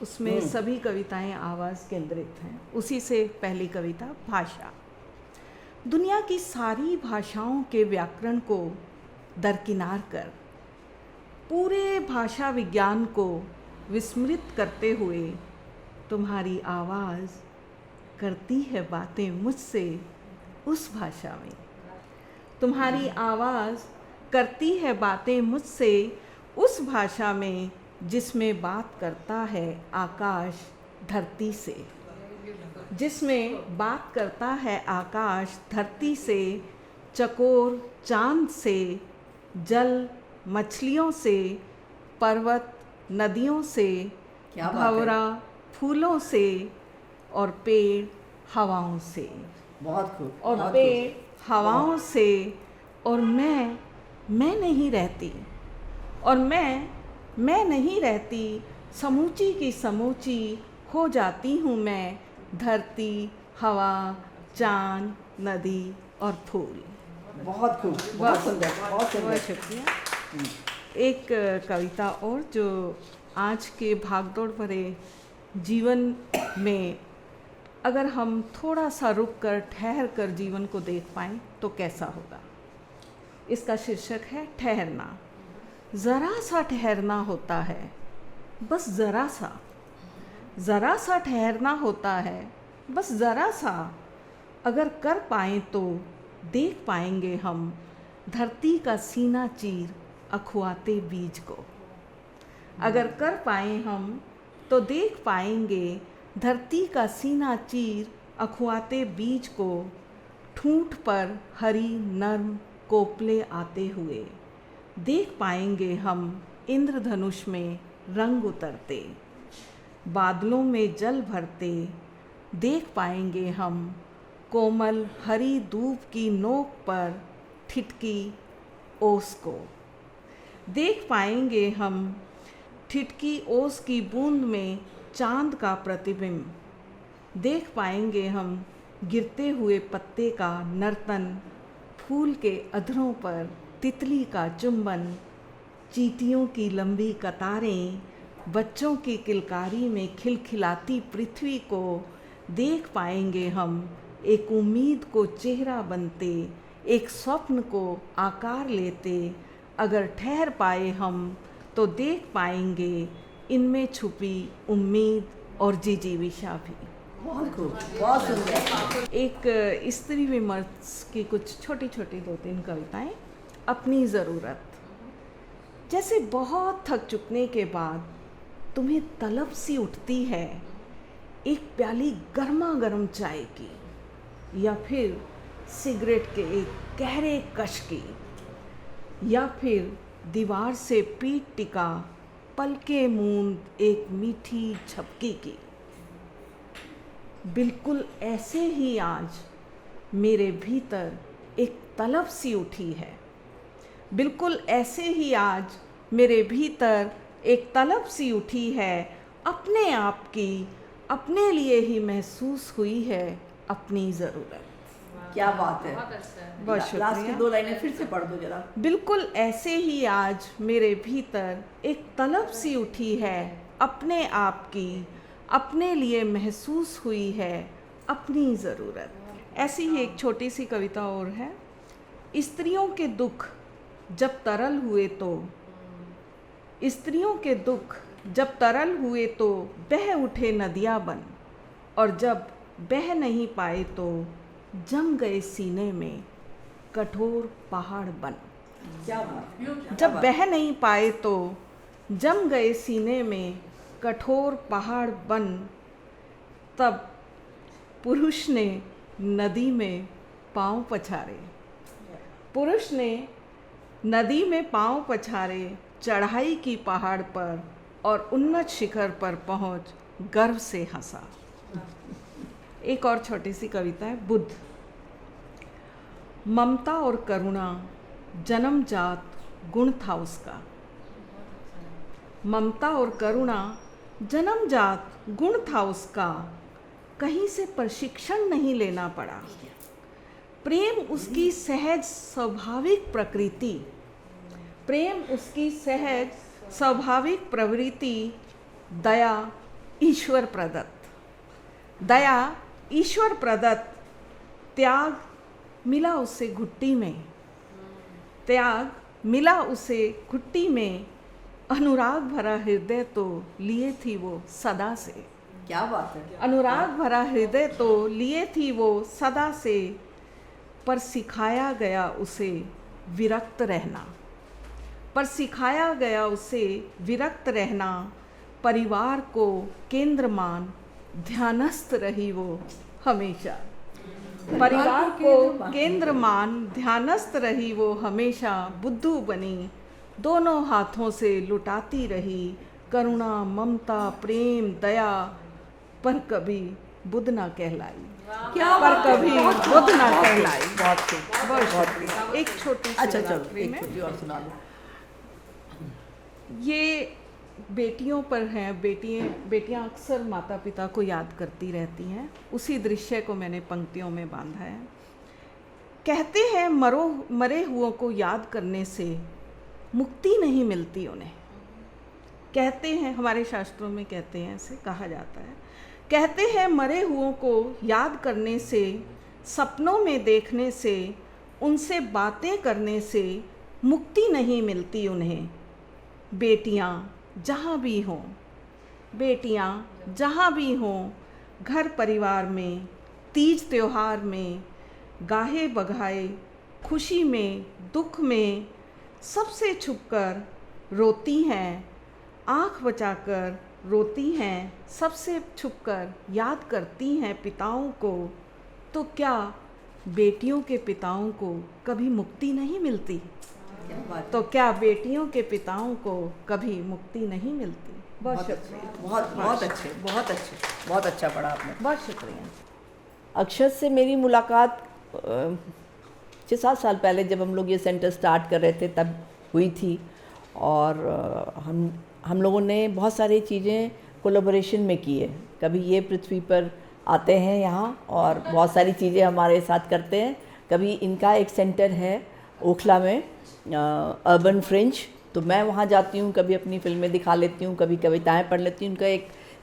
E: उसमें सभी कविताएं आवाज़ केंद्रित हैं। उसी से पहली कविता भाषा। दुनिया की सारी भाषाओं के व्याकरण को दरकिनार कर पूरे भाषा विज्ञान को विस्मृत करते हुए तुम्हारी आवाज़ करती है बातें मुझसे उस भाषा में। तुम्हारी आवाज़ करती है बातें मुझसे उस भाषा में जिसमें बात करता है आकाश धरती से, जिसमें बात करता है आकाश धरती से, चकोर चांद से, जल मछलियों से, पर्वत नदियों से, भंवरा फूलों से, और पेड़ हवाओं से।
A: बहुत खूब।
E: और पेड़ हवाओं से। और मैं नहीं रहती, और मैं नहीं रहती, समूची की समूची हो जाती हूँ मैं, धरती, हवा, चांद, नदी और फूल।
A: बहुत खूब, बहुत सुंदर, बहुत सुंदर।
E: बहुत शुक्रिया। एक कविता और जो आज के भागदौड़ भरे जीवन में अगर हम थोड़ा सा रुक कर ठहर कर जीवन को देख पाएं तो कैसा होगा। इसका शीर्षक है ठहरना। ज़रा सा ठहरना होता है, बस ज़रा सा ठहरना होता है, बस ज़रा सा। अगर कर पाएं तो देख पाएंगे हम धरती का सीना चीर अखुआते बीज को। अगर कर पाएं हम तो देख पाएंगे धरती का सीना चीर अखुआते बीज को, ठूंठ पर हरी नर्म कोपले आते हुए। देख पाएंगे हम इंद्रधनुष में रंग उतरते, बादलों में जल भरते। देख पाएंगे हम कोमल हरी धूप की नोक पर ठिठकी ओस को। देख पाएंगे हम ठिठकी ओस की बूंद में चांद का प्रतिबिंब। देख पाएंगे हम गिरते हुए पत्ते का नर्तन, फूल के अधरों पर तितली का चुंबन, चींटियों की लंबी कतारें, बच्चों की किलकारी में खिलखिलाती पृथ्वी को। देख पाएंगे हम एक उम्मीद को चेहरा बनते, एक स्वप्न को आकार लेते। अगर ठहर पाए हम तो देख पाएंगे इनमें छुपी उम्मीद और जिजीविशा भी।
A: बहुत खूब, बहुत सुंदर।
E: एक स्त्री विमर्श की कुछ छोटी छोटी 2-3 कविताएं। अपनी ज़रूरत। जैसे बहुत थक चुकने के बाद तुम्हें तलब सी उठती है एक प्याली गर्मा गर्म चाय की, या फिर सिगरेट के एक गहरे कश की, या फिर दीवार से पीठ टिका पलके मूंद एक मीठी झपकी की। बिल्कुल ऐसे ही आज मेरे भीतर एक तलब सी उठी है। बिल्कुल ऐसे ही आज मेरे भीतर एक तलब सी उठी है, अपने आप की, अपने लिए ही महसूस हुई है अपनी ज़रूरत।
A: क्या बात है,
E: बहुत
A: लास्ट की
E: शुक्रिया।
A: 2 लाइनें फिर से पढ़ दो जरा।
E: बिल्कुल ऐसे ही आज मेरे भीतर एक तलब सी उठी है, अपने आप की, अपने लिए महसूस हुई है अपनी ज़रूरत। ऐसी ही एक छोटी सी कविता और है। स्त्रियों के दुख जब तरल हुए तो, स्त्रियों के दुख जब तरल हुए तो बह उठे नदियाँ बन, और जब बह नहीं पाए तो जम गए सीने में कठोर पहाड़ बन।
A: क्या बात,
E: जब बह नहीं पाए तो जम गए सीने में कठोर पहाड़ बन, तब पुरुष ने नदी में पाँव पछारे, पुरुष ने नदी में पाँव पछारे, चढ़ाई की पहाड़ पर और उन्नत शिखर पर पहुंच गर्व से हंसा। एक और छोटी सी कविता है, बुद्ध। ममता और करुणा जन्मजात गुण था उसका, ममता और करुणा जन्मजात गुण था उसका, कहीं से प्रशिक्षण नहीं लेना पड़ा। प्रेम उसकी सहज स्वाभाविक प्रकृति, प्रेम उसकी सहज स्वाभाविक प्रवृत्ति, दया ईश्वर प्रदत्त, दया ईश्वर प्रदत्त, त्याग मिला उसे घुट्टी में, त्याग मिला उसे घुट्टी में, अनुराग भरा हृदय तो लिए थी वो सदा से।
A: क्या बात है,
E: अनुराग भरा हृदय तो लिए थी वो सदा से, पर सिखाया गया उसे विरक्त रहना, पर सिखाया गया उसे विरक्त रहना। परिवार को केंद्र मान ध्यानस्थ रही वो हमेशा, परिवार को केंद्र मान ध्यानस्थ रही वो हमेशा। बुद्धू बनी दोनों हाथों से लुटाती रही, करुणा ममता प्रेम दया, पर कभी बुद्ध ना कहलाई,
A: क्या
E: पर
A: बात है,
E: कभी
A: बहुत
E: बुद्ध ना
A: खूब,
E: कहलाई।
A: बहुत खूब,
E: बहुत शुक्रिया। एक छोटी सी
A: अच्छा चलो
E: आखिरी
A: एक
E: में,
A: छोटी और सुना दो।
E: ये बेटियों पर हैं। बेटियां अक्सर माता पिता को याद करती रहती हैं, उसी दृश्य को मैंने पंक्तियों में बांधा है। कहते हैं मरे हुओं को याद करने से मुक्ति नहीं मिलती उन्हें, कहते हैं, हमारे शास्त्रों में कहते हैं, ऐसे कहा जाता है। कहते हैं मरे हुओं को याद करने से, सपनों में देखने से, उनसे बातें करने से मुक्ति नहीं मिलती उन्हें। बेटियां जहाँ भी हों, बेटियां जहाँ भी हों, घर परिवार में, तीज त्योहार में, गाहे बगाए, खुशी में दुख में, सबसे छुपकर रोती हैं, आँख बचाकर रोती हैं, सबसे छुपकर याद करती हैं पिताओं को। तो क्या बेटियों के पिताओं को कभी मुक्ति नहीं मिलती?
A: क्या बात,
E: तो क्या बेटियों के पिताओं को कभी मुक्ति नहीं मिलती? बहुत
A: बहुत
E: शुक्रिया,
A: बहुत बहुत अच्छे, बहुत अच्छे, बहुत अच्छा पढ़ा आपने।
E: बहुत शुक्रिया।
A: अक्षत से मेरी मुलाकात 6-7 साल पहले जब हम लोग ये सेंटर स्टार्ट कर रहे थे तब हुई थी, और हम लोगों ने बहुत सारी चीज़ें कोलैबोरेशन में की है। कभी ये पृथ्वी पर आते हैं यहाँ और बहुत सारी चीज़ें हमारे साथ करते हैं। कभी इनका एक सेंटर है ओखला में, अर्बन फ्रिंज, तो मैं वहाँ जाती हूँ, कभी अपनी फिल्में दिखा लेती हूँ, कभी कविताएं पढ़ लेती हूँ। उनका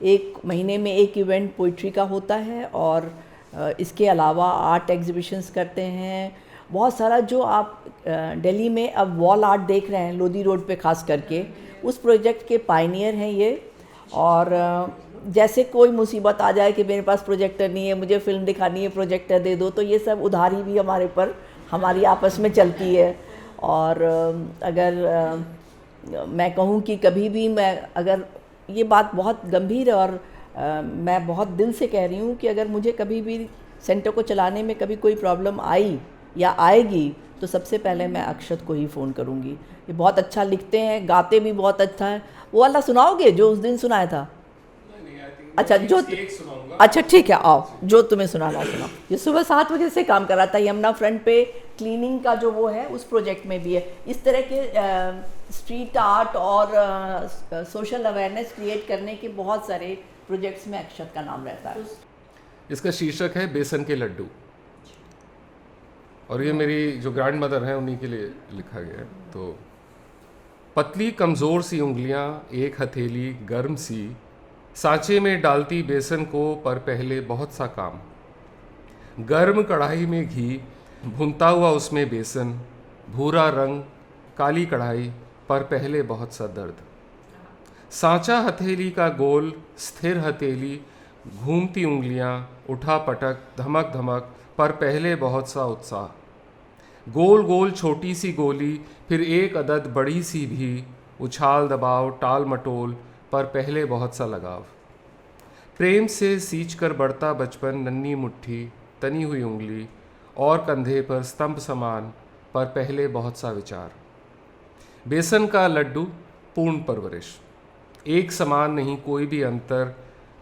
A: एक महीने में एक इवेंट पोइट्री का होता है, और इसके अलावा आर्ट एग्जीबिशंस करते हैं। बहुत सारा जो आप दिल्ली में अब वॉल आर्ट देख रहे हैं लोधी रोड पे खास करके, उस प्रोजेक्ट के पायनियर हैं ये। और जैसे कोई मुसीबत आ जाए कि मेरे पास प्रोजेक्टर नहीं है, मुझे फिल्म दिखानी है, प्रोजेक्टर दे दो, तो ये सब उधारी भी हमारे पर हमारी आपस में चलती है। और अगर मैं कहूँ कि कभी भी मैं, अगर ये बात बहुत गंभीर है और मैं बहुत दिल से कह रही हूँ कि अगर मुझे कभी भी सेंटर को चलाने में कभी कोई प्रॉब्लम आई या आएगी तो सबसे पहले मैं अक्षत को ही फ़ोन करूँगी। ये बहुत अच्छा लिखते हैं, गाते भी बहुत अच्छा है। वो वाला सुनाओगे जो उस दिन सुनाया था? अच्छा जो अच्छा ठीक है, आओ जो तुम्हें सुनाना सुनाओ। ये सुबह 7 बजे से काम कर रहा था यमुना फ्रंट पे, क्लीनिंग का जो वो है उस प्रोजेक्ट में भी है। इस तरह के स्ट्रीट आर्ट और सोशल अवेयरनेस क्रिएट करने के बहुत सारे प्रोजेक्ट्स में अक्षत का नाम रहता है।
F: इसका शीर्षक है बेसन के लड्डू, और ये मेरी जो ग्रैंड मदर हैं उन्हीं के लिए लिखा गया है। तो पतली कमज़ोर सी उंगलियां, एक हथेली गर्म सी, सांचे में डालती बेसन को, पर पहले बहुत सा काम। गर्म कढ़ाई में घी, भुनता हुआ उसमें बेसन, भूरा रंग, काली कढ़ाई, पर पहले बहुत सा दर्द। सांचा हथेली का गोल, स्थिर हथेली, घूमती उंगलियां, उठा पटक, धमक धमक, पर पहले बहुत सा उत्साह। गोल गोल छोटी सी गोली, फिर एक अदद बड़ी सी भी, उछाल दबाव, टाल मटोल, पर पहले बहुत सा लगाव। प्रेम से सींच कर बढ़ता बचपन, नन्ही मुट्ठी, तनी हुई उंगली, और कंधे पर स्तंभ समान, पर पहले बहुत सा विचार। बेसन का लड्डू, पूर्ण परवरिश, एक समान नहीं कोई भी अंतर,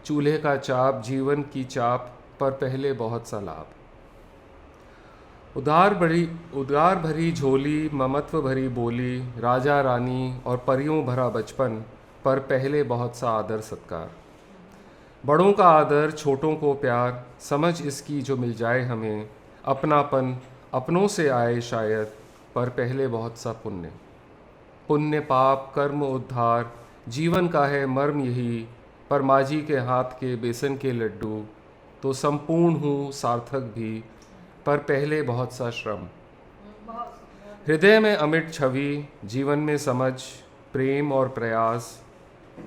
F: चूल्हे का चाप, जीवन की चाप, पर पहले बहुत सा लाभ। उदार भरी झोली, ममत्व भरी बोली, राजा रानी और परियों भरा बचपन, पर पहले बहुत सा आदर सत्कार। बड़ों का आदर, छोटों को प्यार, समझ इसकी जो मिल जाए हमें, अपनापन अपनों से आए शायद, पर पहले बहुत सा पुण्य। पुण्य पाप कर्म उद्धार, जीवन का है मर्म यही, पर माजी के हाथ के बेसन के लड्डू, तो संपूर्ण हूँ सार्थक भी, पर पहले बहुत सा श्रम। हृदय में अमिट छवि, जीवन में समझ, प्रेम और प्रयास,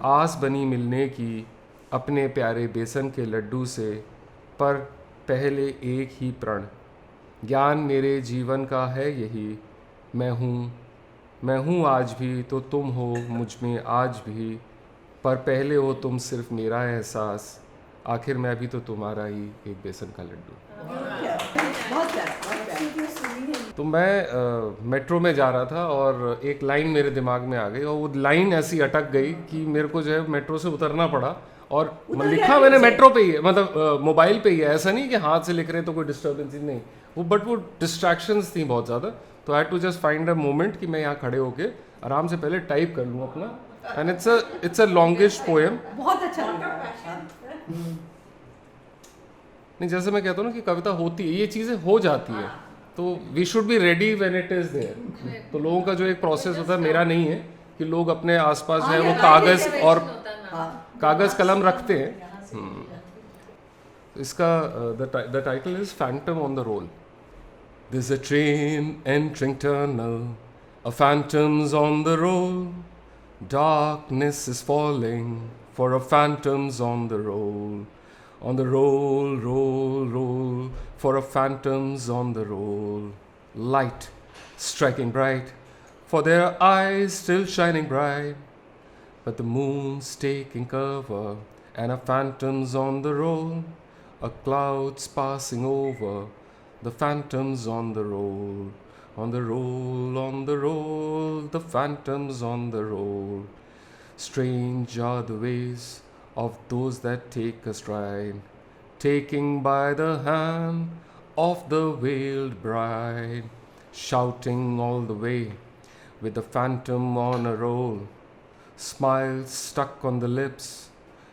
F: आस बनी मिलने की अपने प्यारे बेसन के लड्डू से, पर पहले एक ही प्रण। ज्ञान मेरे जीवन का है यही, मैं हूँ आज भी, तो तुम हो मुझ में आज भी, पर पहले हो तुम सिर्फ मेरा एहसास, आखिर मैं भी तो तुम्हारा ही एक बेसन का लड्डू। तो मैं मेट्रो में जा रहा था और एक लाइन मेरे दिमाग में आ गई, और वो लाइन ऐसी अटक गई कि मेरे को जो है मेट्रो से उतरना पड़ा। और लिखा मैंने मेट्रो पे ही है, मतलब मोबाइल पे ही है, ऐसा नहीं कि हाथ से लिख रहे तो कोई डिस्टर्बेंस ही नहीं वो, बट वो डिस्ट्रैक्शंस थी बहुत ज़्यादा। तो I had to just find a moment कि मैं यहाँ खड़े होके आराम से पहले टाइप कर लूँ अपना, and it's a longest poem.
A: बहुत अच्छा लगा।
F: नहीं, जैसे मैं कहता हूँ ना कि कविता होती है, ये चीज़ें हो जाती है, तो we should be ready when it is there. तो लोगों का जो एक प्रोसेस होता है, मेरा नहीं है कि लोग अपने आसपास जो है वो कागज़ कलम रखते हैं। इसका the title is phantom on the roll. There's a train entering tunnel, a phantom's on the roll. Darkness is falling, for a phantom's on the roll. On the roll, roll, roll, for a phantom's on the roll. Light striking bright, for their eyes still shining bright. But the moon's taking cover, and a phantom's on the roll. A cloud's passing over, the phantom's on the roll. On the roll, on the roll, the phantom's on the roll. Strange are the ways of those that take a stride, taking by the hand of the veiled bride, shouting all the way with the phantom on a roll. Smiles stuck on the lips,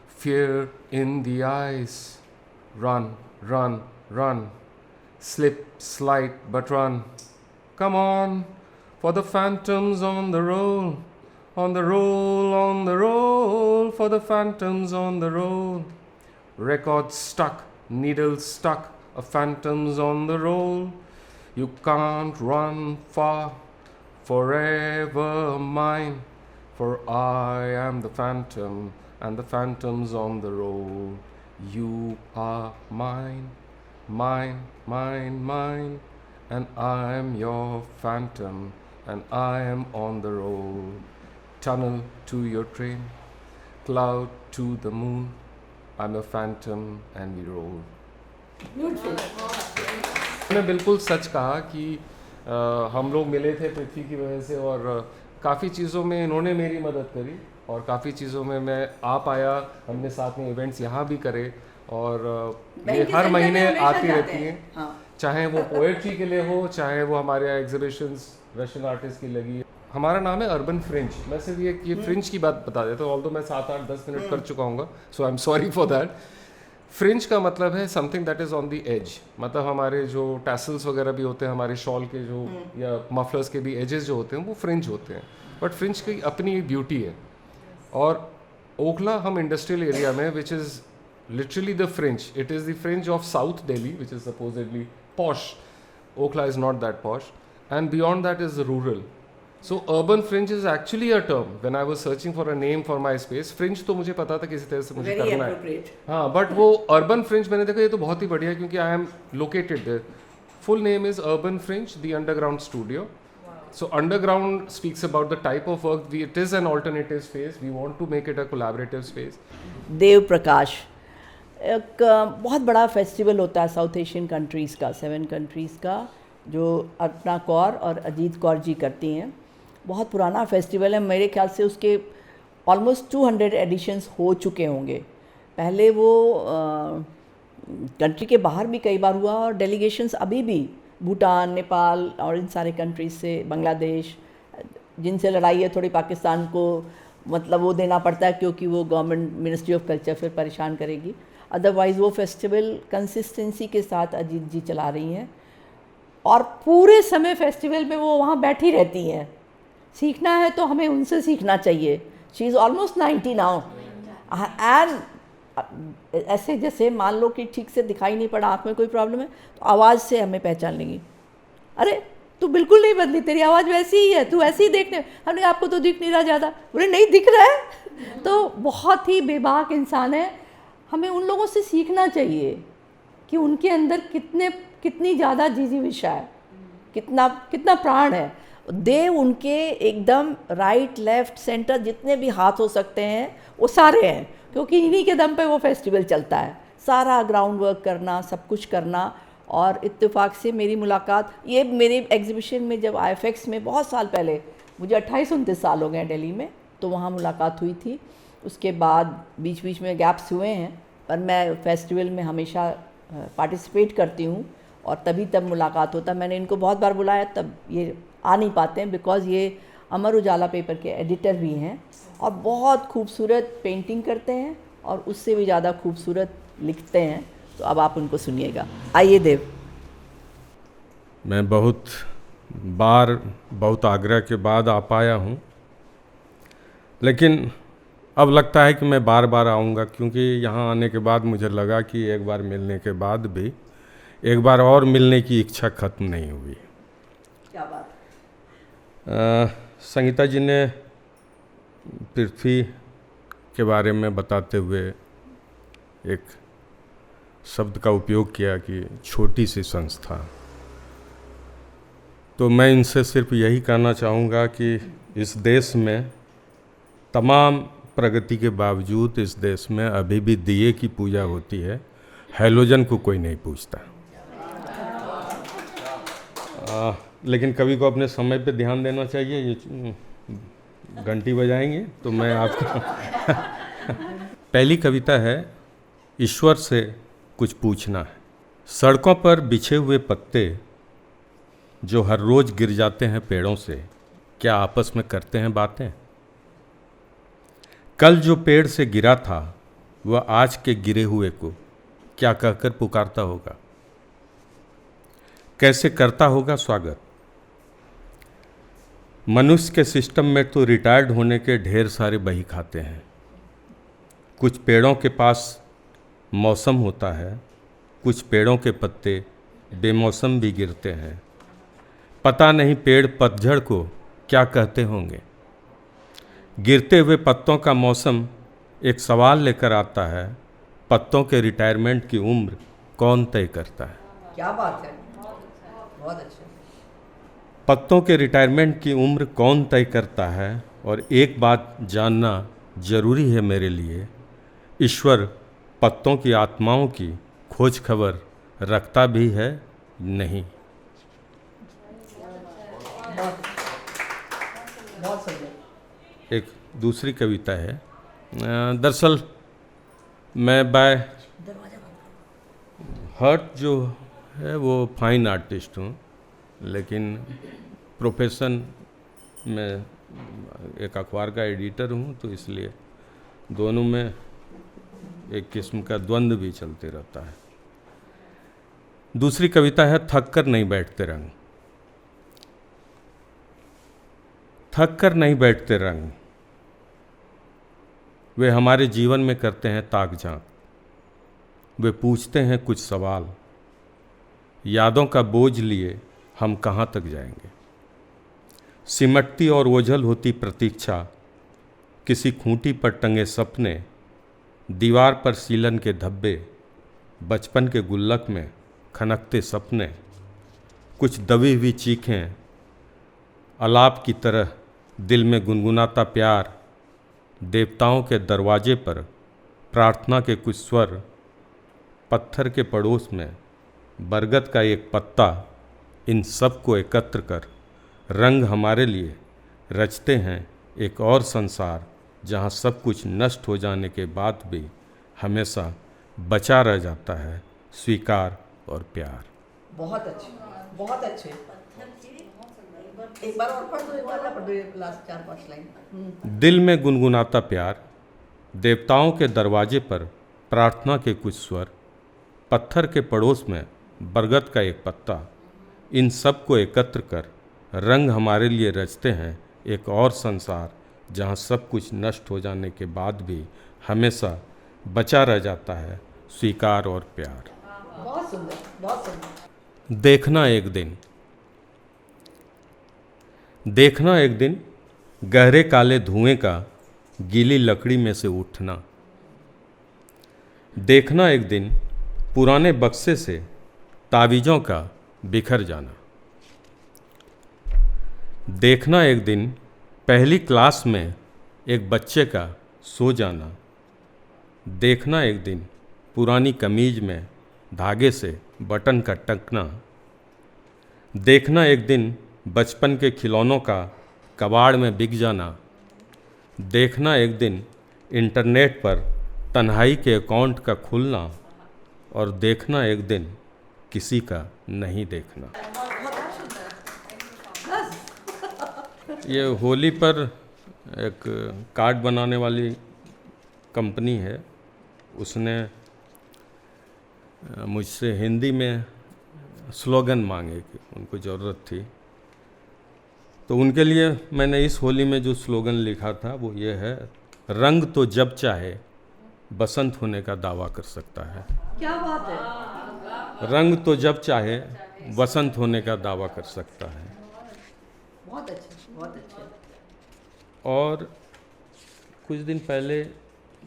F: fear in the eyes. Run, run, run, slip, slide, but run. Come on, for the phantom's on the roll. On the roll, on the roll, for the phantom's on the roll. Record stuck, needle stuck, a phantom's on the roll. You can't run far, forever mine, for I am the phantom, and the phantom's on the roll. You are mine, mine, mine, mine, and I am your phantom, and I am on the road. Tunnel to your train, cloud to the moon, I'm a phantom and we roll.
A: Beautiful.
F: मैंने बिल्कुल सच कहा कि हम लोग मिले थे पृथ्वी की वजह से, और काफ़ी चीज़ों में इन्होंने मेरी मदद करी और काफ़ी चीज़ों में मैं आ पाया। हमने साथ में इवेंट्स यहाँ भी करे और ये हर महीने आती रहती हैं।
A: हाँ।
F: चाहे वो पोएट्री के लिए हो, चाहे वो हमारे यहाँ एग्जीबिशंस रशियन आर्टिस्ट की लगी। हमारा नाम है अर्बन फ्रिंज। मैं सिर्फ ये फ्रिंज की बात बता देता हूँ, ऑल्दो मैं 7-8-10 मिनट कर चुका हूँ, so I am sorry for that. Fringe का मतलब है something that is on the edge, मतलब हमारे जो टैसल्स वगैरह भी होते हैं, हमारे शॉल के जो या मफलर्स के भी एजेस जो होते हैं वो फ्रिंज होते हैं, बट फ्रिंज की अपनी ब्यूटी है। और ओखला हम इंडस्ट्रियल एरिया में, which is literally the fringe, it is the fringe of south Delhi which is supposedly posh. Okhla is not that posh, and beyond that is rural. So urban fringe is actually a term. When I was searching for a name for my space, fringe तो मुझे पता था किसी तरह से मुझे करना है, हाँ, बट वो urban fringe मैंने देखा ये तो बहुत ही बढ़िया है क्योंकि I am located there. Full name is Urban Fringe, the Underground Studio. So underground speaks about the type of work. It is an alternative space. We want to make it a collaborative space.
A: Dev Prakash एक बहुत बड़ा festival होता है south Asian countries का, 7 countries का, जो अर्पणा कौर और अजीत कौर जी करती हैं। बहुत पुराना फेस्टिवल है, मेरे ख्याल से उसके ऑलमोस्ट 200 एडिशंस हो चुके होंगे। पहले वो कंट्री के बाहर भी कई बार हुआ और डेलीगेशंस अभी भी भूटान, नेपाल और इन सारे कंट्रीज से, बांग्लादेश, जिनसे लड़ाई है थोड़ी पाकिस्तान को मतलब वो देना पड़ता है क्योंकि वो गवर्नमेंट मिनिस्ट्री ऑफ कल्चर फिर परेशान करेगी। अदरवाइज़ वो फेस्टिवल कंसिस्टेंसी के साथ अजीत जी चला रही हैं और पूरे समय फेस्टिवल में वो वहाँ बैठी रहती हैं। सीखना है तो हमें उनसे सीखना चाहिए। She is almost 90 now and ऐसे जैसे मान लो कि ठीक से दिखाई नहीं पड़ा, आँख में कोई प्रॉब्लम है तो आवाज़ से हमें पहचान लेंगी, अरे तू बिल्कुल नहीं बदली, तेरी आवाज़ वैसी ही है, तू ऐसे ही देखने, हमने आपको तो दिख नहीं रहा ज़्यादा, बोले नहीं दिख रहा है। तो बहुत ही बेबाक इंसान है। हमें उन लोगों से सीखना चाहिए कि उनके अंदर कितनी ज़्यादा जिजीविषा है, कितना प्राण है। देव उनके एकदम राइट लेफ्ट सेंटर जितने भी हाथ हो सकते हैं वो सारे हैं, क्योंकि इन्हीं के दम पे वो फेस्टिवल चलता है। सारा ग्राउंड वर्क करना, सब कुछ करना। और इत्तेफाक से मेरी मुलाकात ये मेरे एग्जीबिशन में जब IFX में बहुत साल पहले, मुझे 28-29 साल हो गए दिल्ली में, तो वहाँ मुलाकात हुई थी। उसके बाद बीच बीच में गैप्स हुए हैं, पर मैं फेस्टिवल में हमेशा पार्टिसिपेट करती हूँ और तभी तब मुलाकात होता। मैंने इनको बहुत बार बुलाया, तब ये आ नहीं पाते हैं बिकॉज़ ये अमर उजाला पेपर के एडिटर भी हैं और बहुत खूबसूरत पेंटिंग करते हैं और उससे भी ज़्यादा खूबसूरत लिखते हैं। तो अब आप उनको सुनिएगा। आइए देव।
G: मैं बहुत बार बहुत आग्रह के बाद आ पाया हूँ, लेकिन अब लगता है कि मैं बार बार आऊँगा, क्योंकि यहाँ आने के बाद मुझे लगा कि एक बार मिलने के बाद भी एक बार और मिलने की इच्छा ख़त्म नहीं हुई।
A: क्या बात।
G: संगीता जी ने पृथ्वी के बारे में बताते हुए एक शब्द का उपयोग किया कि छोटी सी संस्था। तो मैं इनसे सिर्फ यही कहना चाहूँगा कि इस देश में तमाम प्रगति के बावजूद इस देश में अभी भी दिए की पूजा होती है, हैलोजन को कोई नहीं पूछता। लेकिन कभी को अपने समय पे ध्यान देना चाहिए। ये घंटी बजाएंगे तो मैं आपको पहली कविता है, ईश्वर से कुछ पूछना है। सड़कों पर बिछे हुए पत्ते जो हर रोज़ गिर जाते हैं पेड़ों से, क्या आपस में करते हैं बातें? कल जो पेड़ से गिरा था वह आज के गिरे हुए को क्या कहकर पुकारता होगा, कैसे करता होगा स्वागत? मनुष्य के सिस्टम में तो रिटायर्ड होने के ढेर सारे बही खाते हैं। कुछ पेड़ों के पास मौसम होता है, कुछ पेड़ों के पत्ते बेमौसम भी गिरते हैं। पता नहीं पेड़ पतझड़ को क्या कहते होंगे। गिरते हुए पत्तों का मौसम एक सवाल लेकर आता है, पत्तों के रिटायरमेंट की उम्र कौन तय करता है?
A: क्या बात है, बहुत अच्छा।
G: पत्तों के रिटायरमेंट की उम्र कौन तय करता है? और एक बात जानना जरूरी है मेरे लिए, ईश्वर पत्तों की आत्माओं की खोज खबर रखता भी है नहीं? एक दूसरी कविता है। दरअसल मैं बाय हार्ट जो है वो फाइन आर्टिस्ट हूँ, लेकिन प्रोफेशन में एक अखबार का एडिटर हूँ, तो इसलिए दोनों में एक किस्म का द्वंद्व भी चलते रहता है। दूसरी कविता है थक कर नहीं बैठते रंग। थक कर नहीं बैठते रंग, वे हमारे जीवन में करते हैं ताक झांक। वे पूछते हैं कुछ सवाल, यादों का बोझ लिए हम कहाँ तक जाएंगे। सिमटती और ओझल होती प्रतीक्षा, किसी खूंटी पर टंगे सपने, दीवार पर सीलन के धब्बे, बचपन के गुल्लक में खनकते सपने। कुछ दबी हुई चीखें, अलाप की तरह दिल में गुनगुनाता प्यार, देवताओं के दरवाजे पर प्रार्थना के कुछ स्वर, पत्थर के पड़ोस में बरगद का एक पत्ता। इन सब को एकत्र कर रंग हमारे लिए रचते हैं एक और संसार, जहाँ सब कुछ नष्ट हो जाने के बाद भी हमेशा बचा रह जाता है स्वीकार और प्यार।
A: बहुत अच्छे, बहुत अच्छे। एक बार और पढ़ दो, एक बार पढ़ दो, लास्ट 4-5 लाइन।
G: दिल में गुनगुनाता प्यार, देवताओं के दरवाजे पर प्रार्थना के कुछ स्वर, पत्थर के पड़ोस में बरगद का एक पत्ता। इन सब को एकत्र कर रंग हमारे लिए रचते हैं एक और संसार, जहाँ सब कुछ नष्ट हो जाने के बाद भी हमेशा बचा रह जाता है स्वीकार और प्यार।
A: बहुत सुंदर, बहुत सुंदर।
G: देखना एक दिन, देखना एक दिन गहरे काले धुएं का गीली लकड़ी में से उठना। देखना एक दिन पुराने बक्से से तावीज़ों का बिखर जाना। देखना एक दिन पहली क्लास में एक बच्चे का सो जाना। देखना एक दिन पुरानी कमीज में धागे से बटन का टकना। देखना एक दिन बचपन के खिलौनों का कबाड़ में बिक जाना। देखना एक दिन इंटरनेट पर तन्हाई के अकाउंट का खुलना। और देखना एक दिन किसी का नहीं देखना। ये होली पर एक कार्ड बनाने वाली कंपनी है, उसने मुझसे हिंदी में स्लोगन मांगे कि उनको ज़रूरत थी, तो उनके लिए मैंने इस होली में जो स्लोगन लिखा था वो ये है, रंग तो जब चाहे बसंत होने का दावा कर सकता है।
A: क्या बात है।
G: रंग तो जब चाहे बसंत होने का दावा कर सकता है।
A: बहुत अच्छे, बहुत अच्छे।
G: और कुछ दिन पहले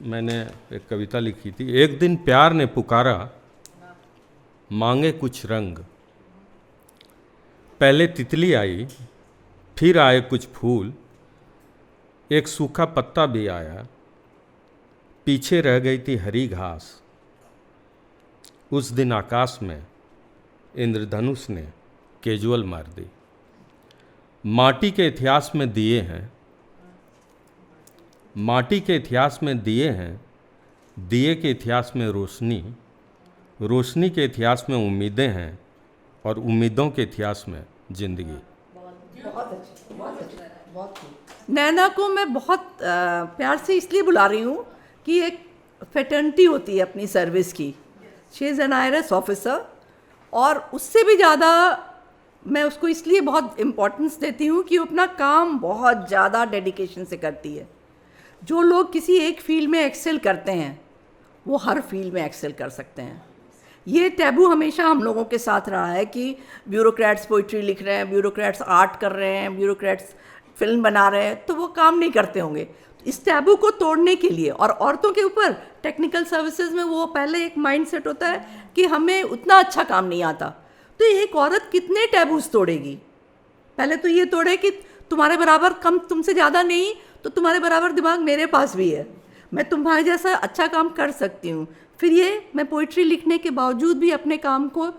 G: मैंने एक कविता लिखी थी, एक दिन प्यार ने पुकारा मांगे कुछ रंग। पहले तितली आई, फिर आए कुछ फूल, एक सूखा पत्ता भी आया, पीछे रह गई थी हरी घास। उस दिन आकाश में इंद्रधनुष ने केजुअल मार दी। माटी के इतिहास में दिए हैं, माटी के इतिहास में दिए हैं, दिए के इतिहास में रोशनी, रोशनी के इतिहास में उम्मीदें हैं, और उम्मीदों के इतिहास में जिंदगी।
A: बहुत अच्छे, बहुत अच्छे, बहुत खूब।
B: नैना को मैं बहुत प्यार से इसलिए बुला रही हूँ कि एक फेटर्निटी होती है अपनी सर्विस की। She is an IRS officer, और उससे भी ज़्यादा मैं उसको इसलिए बहुत इम्पोर्टेंस देती हूँ कि वो अपना काम बहुत ज़्यादा डेडिकेशन से करती है। जो लोग किसी एक फील्ड में एक्सेल करते हैं वो हर फील्ड में एक्सेल कर सकते हैं। ये टैबू हमेशा हम लोगों के साथ रहा है कि ब्यूरोक्रेट्स पोइट्री लिख रहे हैं, ब्यूरोक्रेट्स आर्ट कर रहे हैं, ब्यूरोक्रेट्स फिल्म बना रहे हैं, तो वो काम नहीं करते होंगे। इस टैबू को तोड़ने के लिए, और औरतों के ऊपर टेक्निकल सर्विसेज में वो पहले एक माइंडसेट होता है कि हमें उतना अच्छा काम नहीं आता, तो एक औरत कितने टैबूज तोड़ेगी। पहले तो ये तोड़े कि तुम्हारे बराबर कम, तुमसे ज़्यादा नहीं, तो तुम्हारे बराबर दिमाग मेरे पास भी है, मैं तुम्हारे जैसा अच्छा काम कर सकती हूँ। फिर ये मैं पोइट्री लिखने के बावजूद भी अपने काम को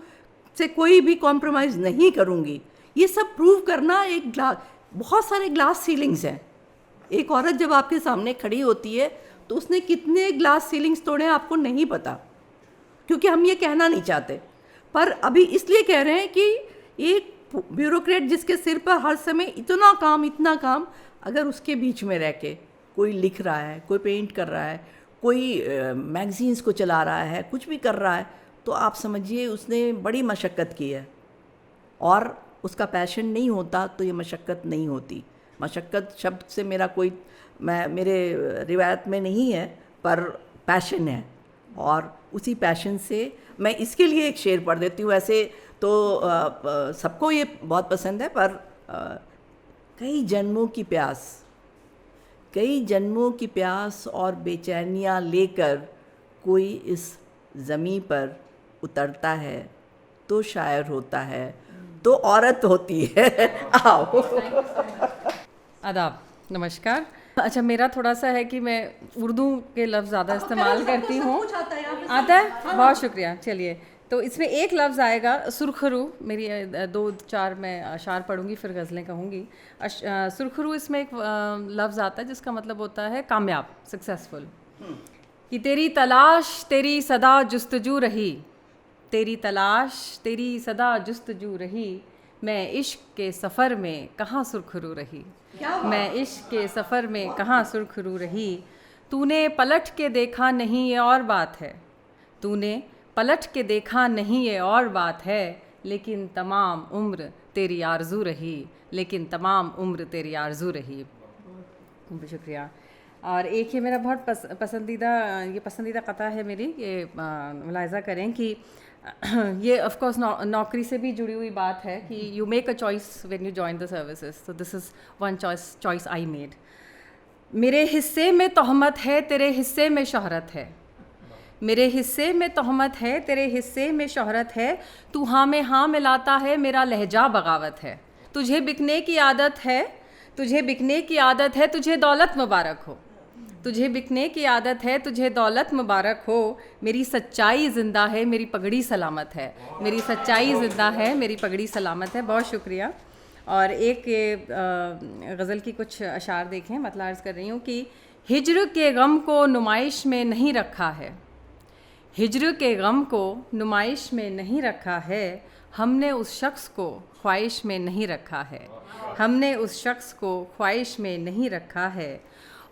B: से कोई भी कॉम्प्रोमाइज़ नहीं करूँगी। ये सब प्रूव करना एक बहुत सारे ग्लास सीलिंग्स हैं,
A: एक औरत जब आपके सामने खड़ी होती है तो उसने कितने ग्लास सीलिंग्स तोड़े हैं आपको नहीं पता, क्योंकि हम ये कहना नहीं चाहते। पर अभी इसलिए कह रहे हैं कि एक ब्यूरोक्रेट जिसके सिर पर हर समय इतना काम, अगर उसके बीच में रह के कोई लिख रहा है, कोई पेंट कर रहा है, कोई मैगजीन्स को चला रहा है, कुछ भी कर रहा है, तो आप समझिए उसने बड़ी मशक्क़त की है। और उसका पैशन नहीं होता तो ये मशक्क़त नहीं होती। मशक्क़त शब्द से मेरा कोई मेरे रिवायत में नहीं है, पर पैशन है, और उसी पैशन से मैं इसके लिए एक शेर पढ़ देती हूँ। ऐसे तो सबको ये बहुत पसंद है, पर कई जन्मों की प्यास और बेचैनियाँ लेकर कोई इस ज़मीं पर उतरता है तो शायर होता है, तो औरत होती है। आओ।
H: आदाब, नमस्कार। अच्छा, मेरा थोड़ा सा है कि मैं उर्दू के लफ्ज़ ज़्यादा इस्तेमाल करती हूँ। आता है? बहुत शुक्रिया। चलिए, तो इसमें एक लफ्ज़ आएगा सुरखरू। मेरी 2-4 मैं अशार पढ़ूँगी, फिर गज़लें कहूँगी। सुरखरू इसमें एक लफ्ज़ आता है जिसका मतलब होता है कामयाब, सक्सेसफुल। कि तेरी तलाश तेरी सदा जुस्तजू रही, तेरी तलाश तेरी सदा जुस्तजू रही, मैं इश्क के सफ़र में कहाँ सुरखरू रही, मैं इश्क के सफ़र में कहाँ सुरखरू रही। तूने पलट के देखा नहीं ये और बात है, तूने पलट के देखा नहीं ये और बात है, लेकिन तमाम उम्र तेरी आरज़ू रही, लेकिन तमाम उम्र तेरी आरज़ू रही। बहुत शुक्रिया। और एक ये मेरा बहुत पसंदीदा कथा है मेरी, ये मुलाहिज़ा करें कि ये ऑफ कोर्स नौकरी से भी जुड़ी हुई बात है कि you make a choice when you join the services. So this is one choice I made. मेरे हिस्से में तोहमत है, तेरे हिस्से में शोहरत है, मेरे हिस्से में तोहमत है, तेरे हिस्से में शोहरत है, तू हाँ में हाँ मिलाता है, मेरा लहजा बगावत है, तुझे बिकने की आदत है, तुझे बिकने की आदत है, तुझे दौलत मुबारक हो, तुझे बिकने की आदत है, तुझे दौलत मुबारक हो, मेरी सच्चाई ज़िंदा है, मेरी पगड़ी सलामत है, मेरी सच्चाई ज़िंदा है, मेरी पगड़ी सलामत है। बहुत शुक्रिया। और एक गज़ल की कुछ अशार देखें, मतलब अर्ज़ कर रही हूँ कि हिज्र के गम को नुमाइश में नहीं रखा है, हिज्र के गम को नुमाइश में नहीं रखा है, हमने उस शख्स को ख्वाहिश में नहीं रखा है, हमने उस शख्स को ख्वाहिश में नहीं रखा है।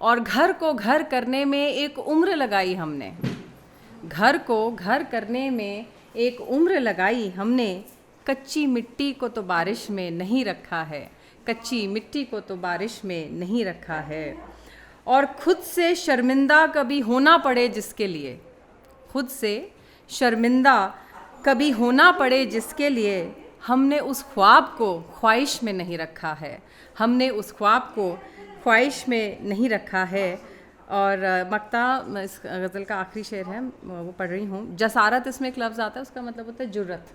H: और घर को घर करने में एक उम्र लगाई हमने, घर को घर करने में एक उम्र लगाई हमने, कच्ची मिट्टी को तो बारिश में नहीं रखा है, कच्ची मिट्टी को तो बारिश में नहीं रखा है। और खुद से शर्मिंदा कभी होना पड़े जिसके लिए, खुद से शर्मिंदा कभी होना पड़े जिसके लिए, हमने उस ख्वाब को ख्वाहिश में नहीं रखा है, हमने उस ख्वाब को ख्वाहिश में नहीं रखा है। और मक्ता इस गज़ल का आखिरी शेर है, वो पढ़ रही हूँ। जसारत इसमें एक लफ्ज़ आता है, उसका मतलब होता है जुर्रत।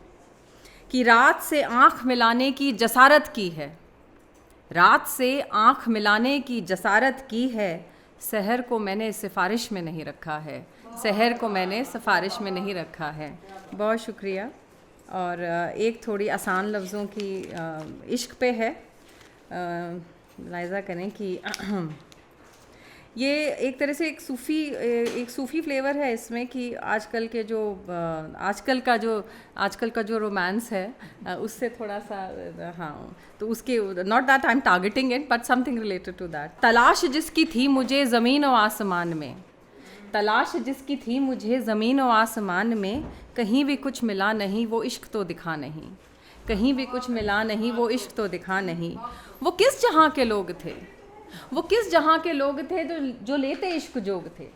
H: कि रात से आँख मिलाने की जसारत की है, रात से आँख मिलाने की जसारत की है, सहर को मैंने सिफारिश में नहीं रखा है, सहर को मैंने सिफारिश में नहीं रखा है। बहुत शुक्रिया। और एक थोड़ी आसान लफ्ज़ों की इश्क पे है, मुलाहिज़ा करें कि ये एक तरह से एक सूफ़ी फ्लेवर है इसमें कि आजकल का जो रोमांस है उससे थोड़ा सा, हाँ, तो उसके not that I am targeting it but something related to that. तलाश जिसकी थी मुझे ज़मीन और आसमान में, तलाश जिसकी थी मुझे ज़मीन और आसमान में, कहीं भी कुछ मिला नहीं वो इश्क तो दिखा नहीं, कहीं भी कुछ मिला नहीं वो इश्क तो दिखा नहीं। वो किस जहाँ के लोग थे, वो किस जहाँ के लोग थे जो लेते इश्क जोग थे,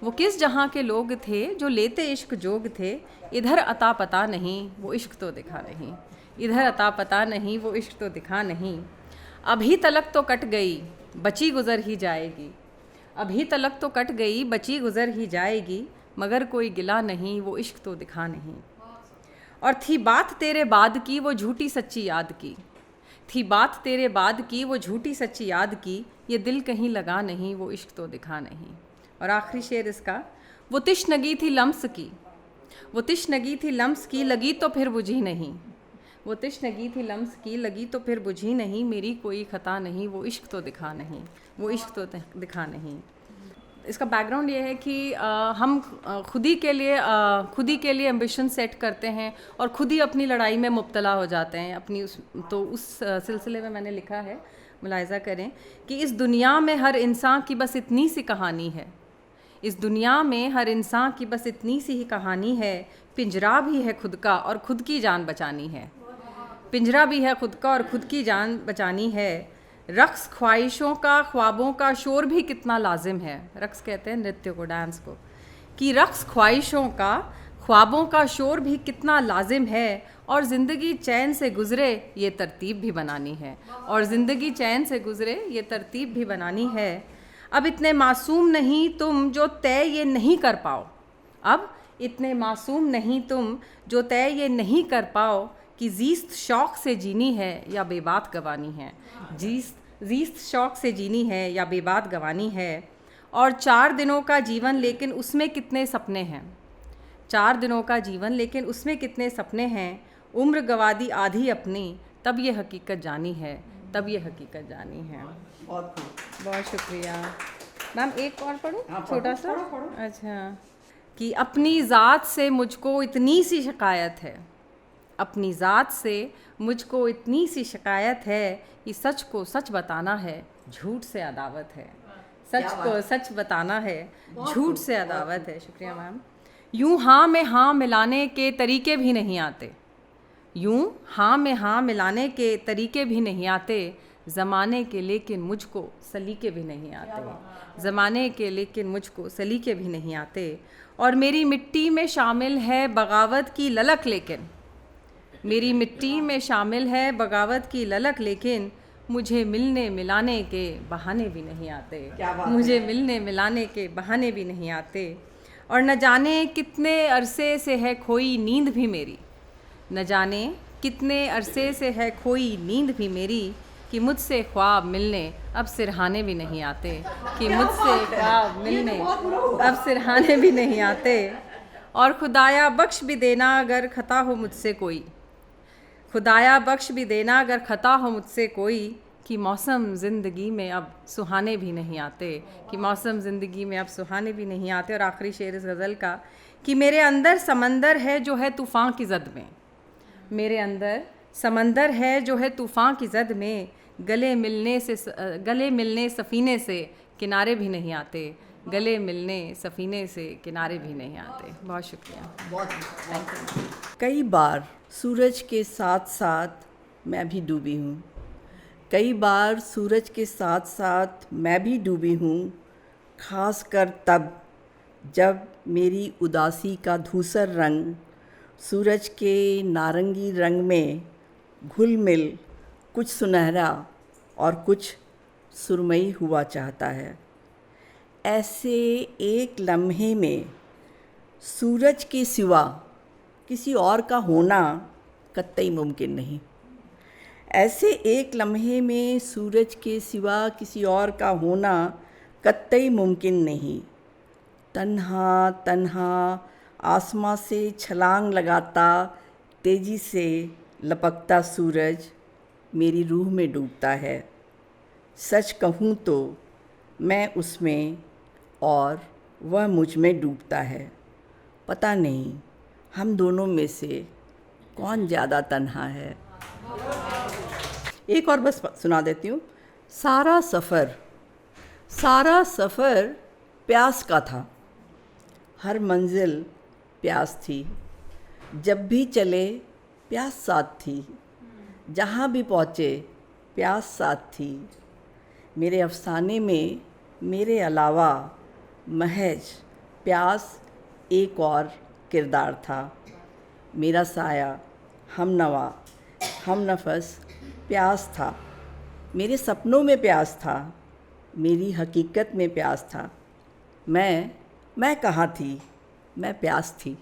H: वो किस जहाँ के लोग थे जो लेते इश्क जोग थे, इधर अता पता नहीं वो इश्क तो दिखा नहीं, इधर अता पता नहीं वो इश्क तो दिखा नहीं। अभी तलक तो कट गई बची गुज़र ही जाएगी, अभी तलक तो कट गई बची गुज़र ही जाएगी, मगर कोई गिला नहीं वो इश्क तो दिखा नहीं। और थी बात तेरे बाद की वो झूठी सच्ची याद की, थी बात तेरे बाद की वो झूठी सच्ची याद की, ये दिल कहीं लगा नहीं वो इश्क तो दिखा नहीं। और आखिरी शेर इसका, वो तिश्नगी थी लम्स की, वो तिश्नगी थी लम्स की, लगी तो फिर बुझी नहीं, वो तिश्नगी थी लम्स की लगी तो फिर बुझी नहीं, मेरी कोई खता नहीं, वो इश्क तो दिखा नहीं, वो इश्क तो दिखा नहीं। इसका बैकग्राउंड ये है कि हम खुद ही के लिए एम्बिशन सेट करते हैं और खुद ही अपनी लड़ाई में मुब्तला हो जाते हैं अपनी उस सिलसिले में मैंने लिखा है, मुलाहिज़ा करें कि इस दुनिया में हर इंसान की बस इतनी सी कहानी है, इस दुनिया में हर इंसान की बस इतनी सी ही कहानी है, पिंजरा भी है खुद का और खुद की जान बचानी है, पिंजरा भी है खुद का और खुद की जान बचानी है। रक्स ख्वाहिशों का ख्वाबों का शोर भी कितना लाजिम है, रक्स कहते हैं नृत्य को, डांस को, कि रक्स ख्वाहिशों का ख्वाबों का शोर भी कितना लाजिम है, और ज़िंदगी चैन से गुज़रे ये तरतीब भी बनानी है, और ज़िंदगी चैन से गुज़रे ये तरतीब भी बनानी है। अब इतने मासूम नहीं तुम जो तय ये नहीं कर पाओ, अब इतने मासूम नहीं तुम जो तय ये नहीं कर पाओ कि जीस्त शौक़ से जीनी है या बेबात गंवानी है, जीस्त शौक़ से जीनी है या बेबात गंवानी है। और 4 दिनों का जीवन लेकिन उसमें कितने सपने हैं, 4 दिनों का जीवन लेकिन उसमें कितने सपने हैं, उम्र गवादी आधी अपनी तब ये हकीकत जानी है, तब ये हकीकत जानी है। बहुत शुक्रिया मैम। एक और पढ़ूँ छोटा सा? अच्छा, कि अपनी ज़ात से मुझको इतनी सी शिकायत है, अपनी ज़ात से मुझको इतनी सी शिकायत है कि सच को सच बताना है, झूठ से अदावत है, सच को सच बताना है, झूठ से अदावत है। शुक्रिया मैम। यूँ हाँ में हाँ मिलाने के तरीके भी नहीं आते, यूँ हाँ में हाँ मिलाने के तरीके भी नहीं आते, ज़माने के लेकिन मुझको सलीके भी नहीं आते, ज़माने के लेकिन मुझको सलीके भी नहीं आते। और मेरी मिट्टी में शामिल है बगावत की ललक, लेकिन मेरी मिट्टी में शामिल है बगावत की ललक, लेकिन मुझे मिलने मिलाने के बहाने भी नहीं आते, मुझे मिलने मिलाने के बहाने भी नहीं आते। और न जाने कितने अरसे से है खोई नींद भी मेरी, न जाने कितने अरसे से है खोई नींद भी मेरी, कि मुझसे ख्वाब मिलने अब सिरहाने भी नहीं आते, कि मुझसे ख्वाब मिलने अब सिरहाने भी नहीं आते। और खुदाया बख्श भी देना अगर खता हो मुझसे कोई, खुदाया बख्श भी देना अगर खता हो मुझसे कोई, कि मौसम ज़िंदगी में अब सुहाने भी नहीं आते, कि मौसम ज़िंदगी में अब सुहाने भी नहीं आते। और आखिरी शेर इस गज़ल का, कि मेरे अंदर समंदर है जो है तूफ़ान की ज़द में, मेरे अंदर समंदर है जो है तूफ़ान की ज़द में, गले मिलने सफ़ीने से किनारे भी नहीं आते, गले मिलने सफ़ीने से किनारे भी नहीं आते। बहुत शुक्रिया। Thank you.
A: कई बार सूरज के साथ साथ मैं भी डूबी हूँ, कई बार सूरज के साथ साथ मैं भी डूबी हूँ, ख़ास कर तब जब मेरी उदासी का धूसर रंग सूरज के नारंगी रंग में घुल मिल कुछ सुनहरा और कुछ सुरमई हुआ चाहता है। ऐसे एक लम्हे में सूरज के सिवा किसी और का होना कतई मुमकिन नहीं, ऐसे एक लम्हे में सूरज के सिवा किसी और का होना कतई मुमकिन नहीं। तन्हा तन्हा आसमां से छलांग लगाता तेज़ी से लपकता सूरज मेरी रूह में डूबता है। सच कहूँ तो मैं उसमें और वह मुझ में डूबता है। पता नहीं हम दोनों में से कौन ज़्यादा तन्हा है। एक और बस सुना देती हूँ। सारा सफ़र प्यास का था, हर मंजिल प्यास थी, जब भी चले प्यास साथ थी, जहाँ भी पहुँचे प्यास साथ थी। मेरे अफ़साने में मेरे अलावा महज प्यास एक और किरदार था। मेरा साया हमनवा हमनफस प्यास था, मेरे सपनों में प्यास था, मेरी हकीकत में प्यास था। मैं कहाँ थी? मैं प्यास थी।